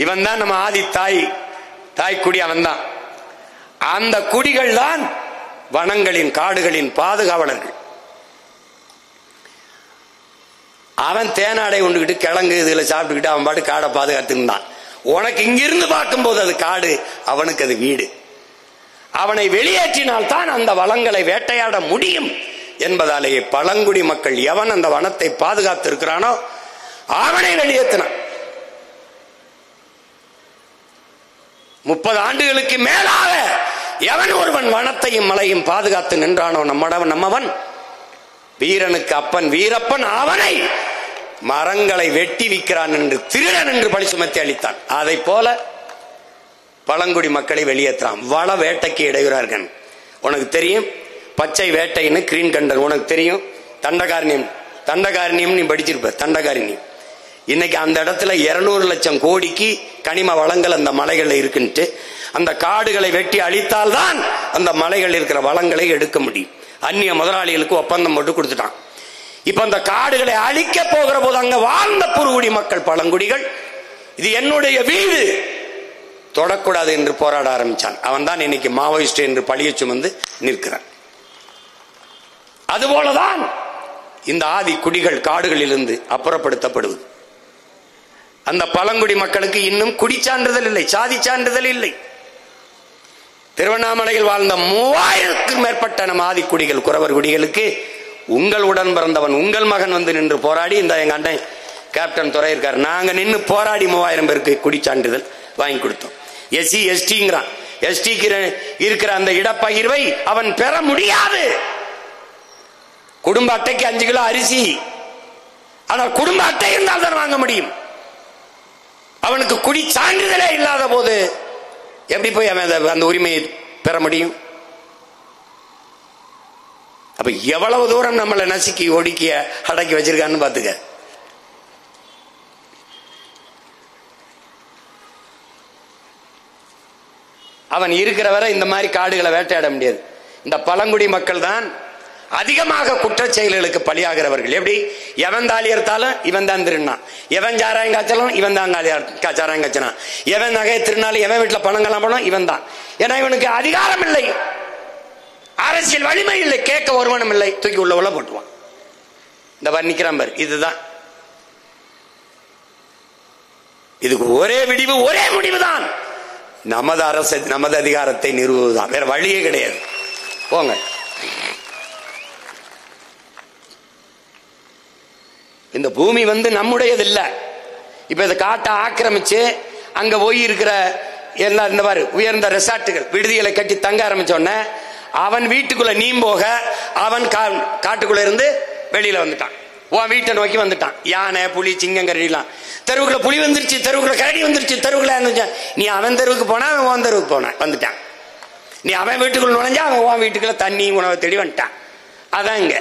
இவன் தான் நம்ம ஆதி தாய் குடி, அவன் தான். அந்த குடிகள் தான் வனங்களின் காடுகளின் பாதுகாவலர்கள். அவன் தேனாடை உண்டுகிட்டு கிழங்கு இதுல சாப்பிட்டுக்கிட்டு அவன் பாட்டு காடை பாதுகாத்துருந்தான். உனக்கு இங்கிருந்து பார்க்கும் போது அது காடு, அவனுக்கு அது வீடு. அவனை வெளியேற்றினால் தான் அந்த வளங்களை வேட்டையாட முடியும் என்பதாலேயே பழங்குடி மக்கள் எவன் அந்த வனத்தை பாதுகாத்து இருக்கிறானோ அவனை வெளியேற்றினான். 30 ஆண்டுகளுக்கு மேலாக எவன் ஒருவன் வனத்தையும் மலையும் பாதுகாத்து நின்றானோ நம்மவன் வீரனுக்கு அப்பன் வீரப்பன், அவனை மரங்களை வெட்டி விற்கிறான் என்று திருடன் என்று பழி சுமத்தி அளித்தான். அதை போல பழங்குடி மக்களை வெளியேற்றான். வள வேட்டைக்கு இடையூறார்கள். உனக்கு தெரியும் பச்சை வேட்டைன்னு கிரீன் கண்டர், உனக்கு தெரியும் தண்டகாரண்யம் நீ படிச்சிருப்ப. தண்டகாரண்யம் இன்னைக்கு அந்த இடத்துல 200 லட்சம் கோடிக்கு கனிம வளங்கள் அந்த மலைகள்ல இருக்குன்ட்டு அந்த காடுகளை வெட்டி அழித்தால்தான் அந்த மலைகள் இருக்கிற வளங்களை எடுக்க முடியும். அந்நிய முதலாளிகளுக்கு ஒப்பந்தம் போட்டு கொடுத்துட்டான். இப்ப அந்த காடுகளை அழிக்க போகிற போது அங்க வாழ்ந்த பூர்வகுடி மக்கள் பழங்குடிகள், இது என்னுடைய வீடு, தொடக்கூடாது என்று போராட ஆரம்பிச்சான். அவன் தான் இன்னைக்கு மாவோயிஸ்ட் என்று பழிய சுமந்து நிற்கிறான். அதுபோலதான் இந்த ஆதி குடிகள் காடுகளிலிருந்து அப்புறப்படுத்தப்படுவது. அந்த பழங்குடி மக்களுக்கு இன்னும் குடி சான்றிதழ் இல்லை, சாதி சான்றிதழ் இல்லை. திருவண்ணாமலையில் வாழ்ந்த 3000க்கும் மேற்பட்ட நம்ம ஆதி குடிகள் குறவர் குடிகளுக்கு உங்கள் உடன் பிறந்தவன் உங்கள் மகன் வந்து நின்று போராடி, இந்த எங்க அண்ணன் கேப்டன் துறை இருக்கார், நாங்க நின்று போராடி 3000 பேருக்கு குடி சான்றிதழ் வாங்கி கொடுத்தோம். எஸ்சி எஸ்டிங்கிறான். எஸ்டிக்கு இருக்கிற அந்த இடப்பகிர்வை அவன் பெற முடியாது. குடும்ப அட்டைக்கு 5 கிலோ அரிசி, ஆனால் குடும்ப அட்டை இருந்தால் தான் வாங்க முடியும். அவனுக்கு குடி சான்றிதழே இல்லாத போது எப்படி போய் அவன் அந்த உரிமையை பெற முடியும்? அப்ப எவ்வளவு தூரம் நம்மளை நசுக்கி ஒடுக்கிய அடக்கி வச்சிருக்கான்னு பாத்துக்க. அவன் இருக்கிற வரை இந்த மாதிரி காடுகளை வேட்டையாட முடியாது. இந்த பழங்குடி மக்கள் தான் அதிகமாக குற்ற செயல்களுக்கு பலியாகிறவர்கள். எப்படி? எவன் தாலி எடுத்தாலும் இவன் தான் திருநான், எவன் சாராயம் காய்ச்சலும் இவன் தான் சாராயம் காய்ச்சனா, எவன் நகையை திருநாளும் எவன் வீட்டுல பணங்கள்லாம் போனோம் இவன் தான். ஏன்னா இவனுக்கு அதிகாரம் இல்லை, அரசியல் வலிமை இல்லை, கேட்க ஒருவனும் இல்லை, தூக்கி உள்ள போட்டுவான். இந்த வர்ணிக்கிறான் பாரு, இதுதான் இதுக்கு ஒரே விடிவு, ஒரே முடிவுதான், நமது அரசு நமது அதிகாரத்தை நிறுவுவதுதான், வேற வழியே கிடையாது. போங்க. இந்த பூமி நம்முடையது இல்ல. இப்ப இதை காட்ட ஆக்கிரமிச்சு அங்க போய் இருக்கிற எல்லா இந்த மாதிரி உயர்ந்த ரெசார்ட்டுகள் விடுதிகளை கட்டி தங்க ஆரம்பிச்சோன்ன அவன் வீட்டுக்குள்ள நீ போக அவன் காட்டுக்குள்ள இருந்து வெளியில வந்துட்டான், உன் வீட்டை நோக்கி வந்துட்டான். யானை புலி சிங்கம் கரடிலாம் தெருவுக்குள்ள புலி வந்துருச்சு, தெருவுக்குள்ள கரடி வந்துருச்சு, தெருவுக்குள்ள நீ அவன் தெருவுக்கு போனா அவன் உன் தெருவுக்கு போன வந்துட்டான். நீ அவன் வீட்டுக்குள்ள நுழைஞ்சா அவன் உன் வீட்டுக்குள்ள தண்ணி உணவை தேடி வந்துட்டான். அதான் இங்க.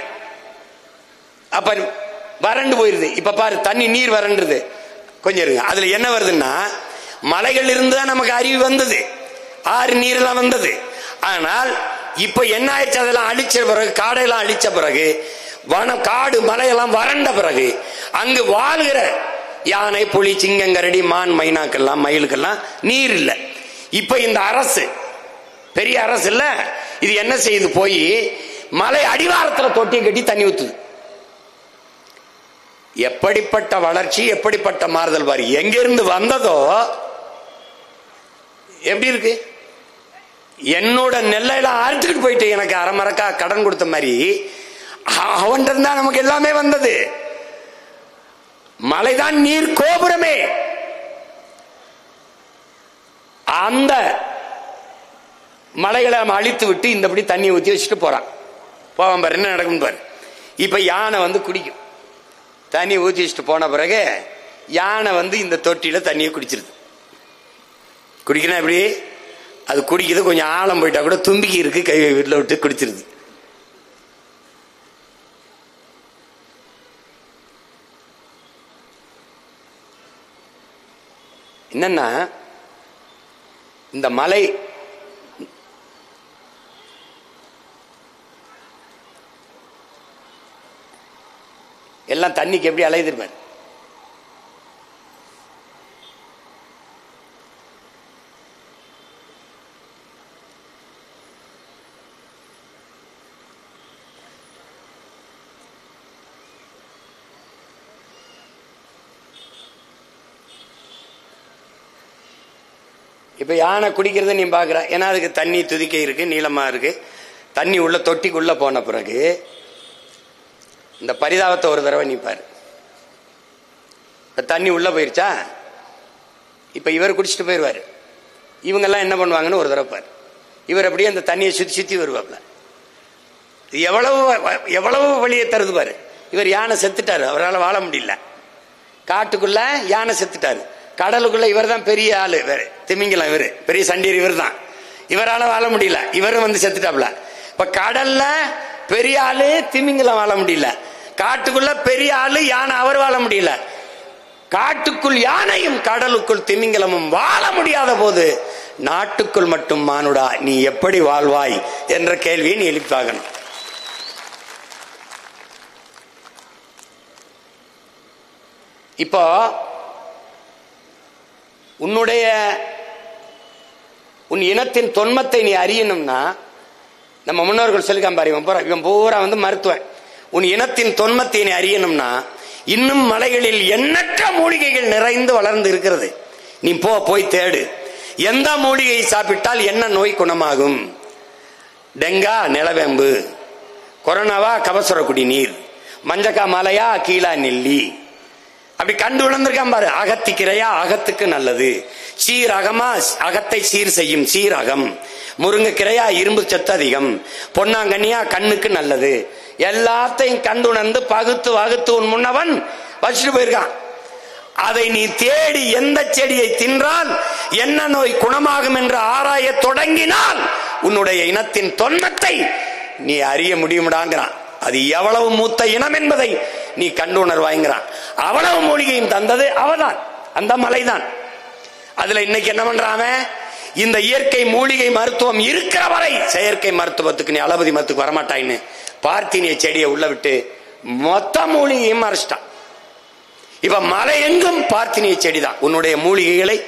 அப்ப வறண்டு போயிருது. இப்ப பாரு, தண்ணி நீர் வறண்டுது. கொஞ்சம் இருங்க, அதுல என்ன வருதுன்னா மலைகள் இருந்துதான் நமக்கு அறிவு வந்தது, ஆறு நீர்லாம் வந்தது. ஆனால் இப்ப என்ன ஆயிடுச்சு, அதெல்லாம் அழிச்ச பிறகு, காடெல்லாம் அழிச்ச பிறகு, காடு மலையெல்லாம் வறண்ட பிறகு அங்கு வாழ்கிற யானை புலி சிங்கங்கரடி மான் மைனாக்கெல்லாம் மயிலுக்கெல்லாம் நீர் இல்லை. இப்ப இந்த அரசு பெரிய அரசு இல்ல, இது என்ன செய்யுது, போய் மலை அடிவாரத்துல தொட்டியை கட்டி தண்ணி ஊத்துது. எப்படிப்பட்ட வளர்ச்சி, எப்படிப்பட்ட மாறுதல் பாரு. எங்கிருந்து வந்ததோ எப்படி இருக்கு. என்னோட நெல்லையெல்லாம் அறுத்துக்கிட்டு போயிட்டு எனக்கு அரைமரக்கா கடன் கொடுத்த மாதிரி அவன் இருந்தா நமக்கு எல்லாமே வந்தது. மலைதான் நீர் கோபுரமே. அந்த மலைகளை அழித்து விட்டு இந்தபடி தண்ணி ஊத்தி வச்சுட்டு போறான். போவான் பாரு, என்ன நடக்கும் பாரு. இப்ப யானை குடிக்கும். தண்ணி ஊற்றி வச்சுட்டு போன பிறகு யானை இந்த தொட்டியில தண்ணியை குடிச்சிருது. குடிக்கணும் எப்படி? அது குடிக்குது, கொஞ்சம் ஆழம் போயிட்டா கூட தும்பிக்கி இருக்கு, கை வீட்டில் விட்டு குடிச்சிருது. என்னன்னா இந்த மலை எல்லாம் தண்ணிக்கு எப்படி அலையுதுருப்பார். இப்ப யானை குடிக்கிறத நீ பாக்குற, ஏன்னா அதுக்கு தண்ணி துதிக்கை இருக்கு, நீளமா இருக்கு. தண்ணி உள்ள தொட்டிக்குள்ள போன பிறகு இந்த பரிதாபத்தை ஒரு தடவை நிப்பாரு. தண்ணி உள்ள போயிருச்சா, இப்ப இவர் குடிச்சிட்டு போயிருவாரு. இவங்க எல்லாம் என்ன பண்ணுவாங்கன்னு ஒரு தடவை பாரு. இவர் அப்படியே அந்த தண்ணியை சுத்தி சுத்தி வருவாப்ல. எவ்வளவு எவ்வளவு வழியை தருது பாரு. இவர் யானை செத்துட்டாரு, அவரால் வாழ முடியல. காட்டுக்குள்ள யானை செத்துட்டாரு, கடலுக்குள்ள இவர் தான் பெரிய ஆளு, திமிங்கலம் இவர் பெரிய சண்டீர் இவர் தான், இவரால் வாழ முடியல, இவரும் வந்து செத்துட்டாப்ல. இப்ப கடல்ல பெரிய ஆளு திமிங்கலம் வாழ முடியல, காட்டுக்குள்ள பெரிய ஆளு யானை அவர் வாழ முடியல. காட்டுக்குள் யானையும் கடலுக்குள் திமிங்கலமும் வாழ முடியாத போது நாட்டுக்குள் மட்டும் மானுடா நீ எப்படி வாழ்வாய் என்ற கேள்வியை நீ எழுப்பாகணும். இப்போ உன் இனத்தின் தொன்மத்தை நீ அறியணும்னா, நம்ம முன்னோர்கள் சொல்லிக்காம பாரு, இவன் பூரா வந்து மருத்துவன். உன் இனத்தின் தொன்மத்தை நீ அறியணும்னா, இன்னும் மலைகளில் எண்ணற்ற மூலிகைகள் நிறைந்து வளர்ந்து இருக்கிறது. நீ போய் தேடு. எந்த மூலிகை சாப்பிட்டால் என்ன நோய் குணமாகும்? டெங்கா நிலவேம்பு, கொரோனாவா கபசுர குடிநீர், மஞ்சக்கா மலையா கீழா நெல்லி, அப்படி கண்டு உணர்ந்திருக்கான் பாரு. அகத்திக்கிரையா அகத்துக்கு நல்லது, சீரகமா அகத்தை சீர் செய்யும் சீரகம், முருங்கைக்கிரையா இரும்பு சத்து அதிகம், பொன்னாங்கண்ணியா கண்ணுக்கு நல்லது. எல்லாத்தையும் கண்டு உணர்ந்து பகுத்து வகுத்து உன் முன்னவன் வச்சுட்டு போயிருக்கான். அதை நீ தேடி எந்த செடியை தின்றால் என்ன நோய் குணமாகும் என்று ஆராய தொடங்கினால் உன்னுடைய இனத்தின் தொன்மத்தை நீ அறிய முடியும்டாங்கிறான். அது எவ்வளவு மூத்த இனம் என்பதை நீ கண்டு உணர்வாய்கிறான். அவ்வளவு மூலிகையும் தந்தது அவதான், அந்த மலைதான். அதுல இன்னைக்கு என்ன பண்றான், இந்த இயற்கை மூலிகை மருத்துவம் இருக்கிற வரை செயற்கை மருத்துவத்துக்கு நீ அளபதி மருத்துக்கு வரமாட்டாயின்னு பார்த்தினிய செடியை உள்ள விட்டு மொத்த மூலிகையும் மறைச்சிட்டான். இப்ப மலை எங்கும் பார்த்தினிய செடிதான். உன்னுடைய மூலிகைகளை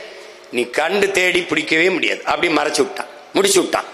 நீ கண்டு தேடி பிடிக்கவே முடியாது, அப்படி மறைச்சு விட்டான், முடிச்சு விட்டான்.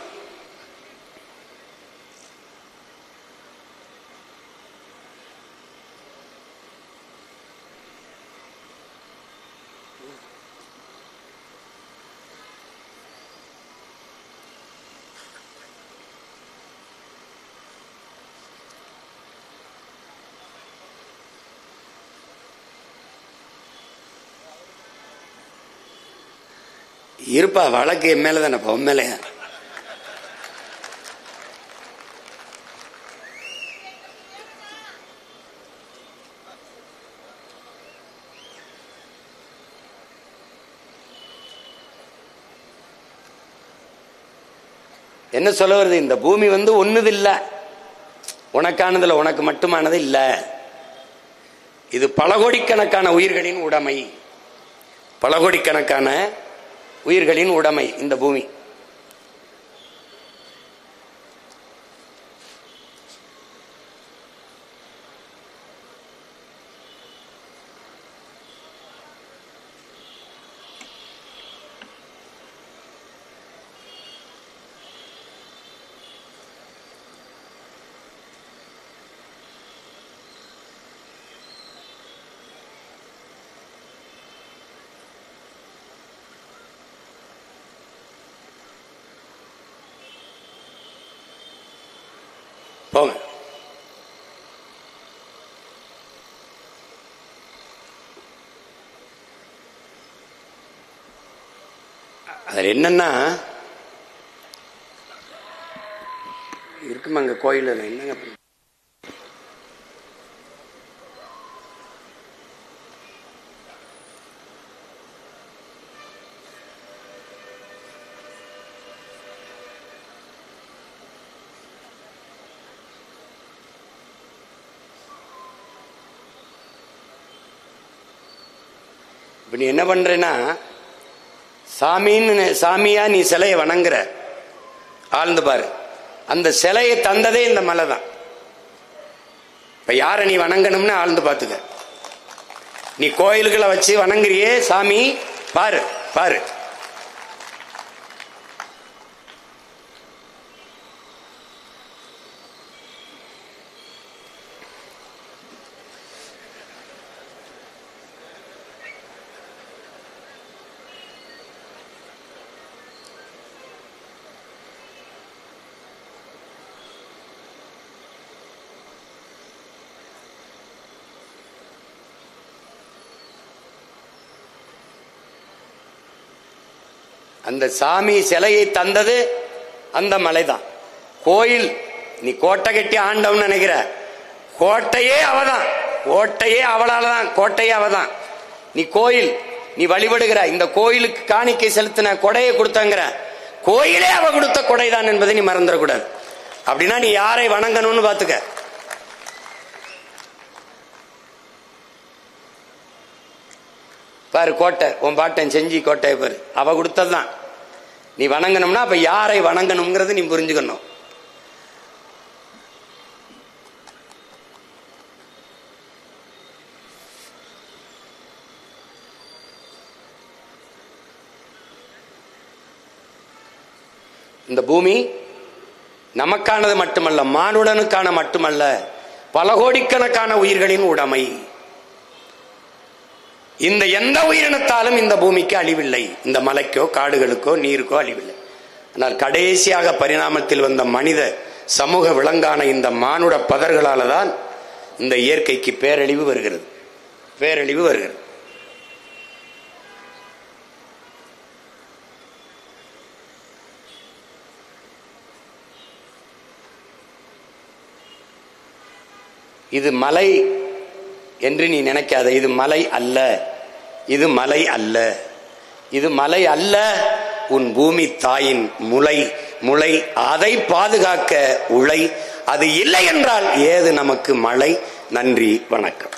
இருப்பா, வழக்கு என் மேல தானே, உன் மேலையா? என்ன சொல்ல வருது, இந்த பூமி வந்து ஒண்ணுது இல்ல, உனக்கானதுல உனக்கு மட்டுமானது இல்ல. இது பல கோடிக்கணக்கான உயிர்களின் உடைமை, பல கோடிக்கணக்கான உயிர்களின் உடைமை இந்த பூமி. போங்க. அது என்னன்னா இருக்குமா அங்க கோயில் என்னங்க, நீ என்ன பண்றேன்னா, சாமியா நீ சிலையை வணங்குற, ஆழ்ந்து பாரு, அந்த சிலையை தந்ததே இந்த மலை தான். இப்ப யார நீ வணங்கணும்னு ஆழ்ந்து பாத்துக்க. நீ கோயில்களை வச்சு வணங்குறியே சாமி, பாரு பாரு. அந்த சாமி சிலையை தந்தது அந்த மலைதான். கோயில் நீ கோட்டை கட்டி ஆண்டவன் நினைக்கிற, கோட்டையே அவதான், கோட்டையே அவளாலதான், கோட்டையே அவதான். நீ கோயில் நீ வழிபடுகிற, இந்த கோயிலுக்கு காணிக்கை செலுத்தின கொடையை கொடுத்தங்கிற, கோயிலே அவ கொடுத்த கொடைதான் என்பதை நீ மறந்துடக்கூடாது. அப்படின்னா நீ யாரை வணங்கணும்னு பாத்துக்க. பாரு கோட்டை, உன் பாட்டன் செஞ்சி கோட்டையை பாரு, அவ கொடுத்ததுதான். நீ வணங்கணும்னா அப்ப யாரை வணங்கணும்ங்கிறது நீ புரிஞ்சுக்கணும். இந்த பூமி நமக்கானது மட்டுமல்ல, மானுடனுக்கான மட்டுமல்ல, பல கோடிக்கணக்கான உயிர்களின் உடைமை. இந்த எந்த உயிரினத்தாலும் இந்த பூமிக்கு அழிவில்லை. இந்த மலைக்கோ காடுகளுக்கோ நீருக்கோ அழிவில்லை. ஆனால் கடைசியாக பரிணாமத்தில் வந்த மனித சமூக விலங்கான இந்த மானுட பதர்களால தான் இந்த இயற்கைக்கு பேரழிவு வருகிறது, பேரழிவு வருகிறது. இது மலை என்று நீ நினைக்காத. இது மலை அல்ல, இது மலை அல்ல, இது மலை அல்ல. உன் பூமி தாயின் முளை, முளை அதை பாதுகாக்க உழை. அது இல்லை என்றால் ஏது நமக்கு மழை. நன்றி, வணக்கம்.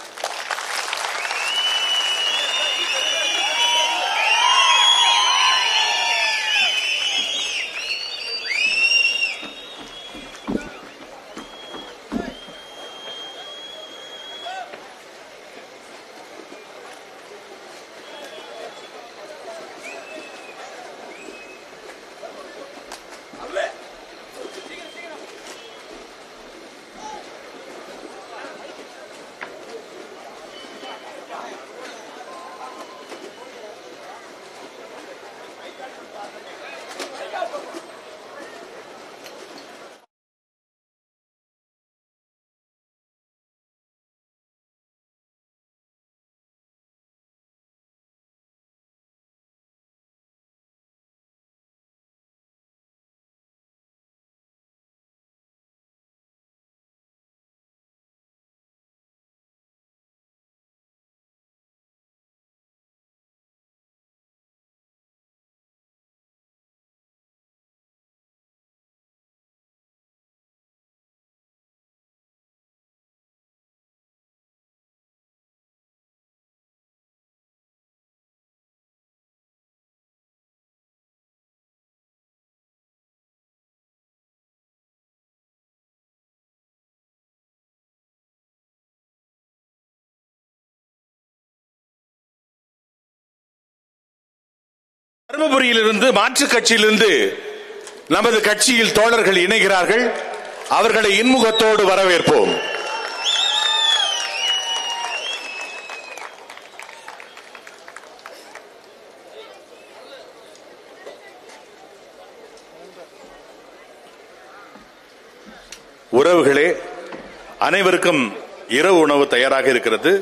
தருமபுரியிலிருந்து மாற்றுக் கட்சியிலிருந்து நமது கட்சியில் தோழர்கள் இணைகிறார்கள். அவர்களை இன்முகத்தோடு வரவேற்போம். உறவுகளே, அனைவருக்கும் இரவு உணவு தயாராக இருக்கிறது.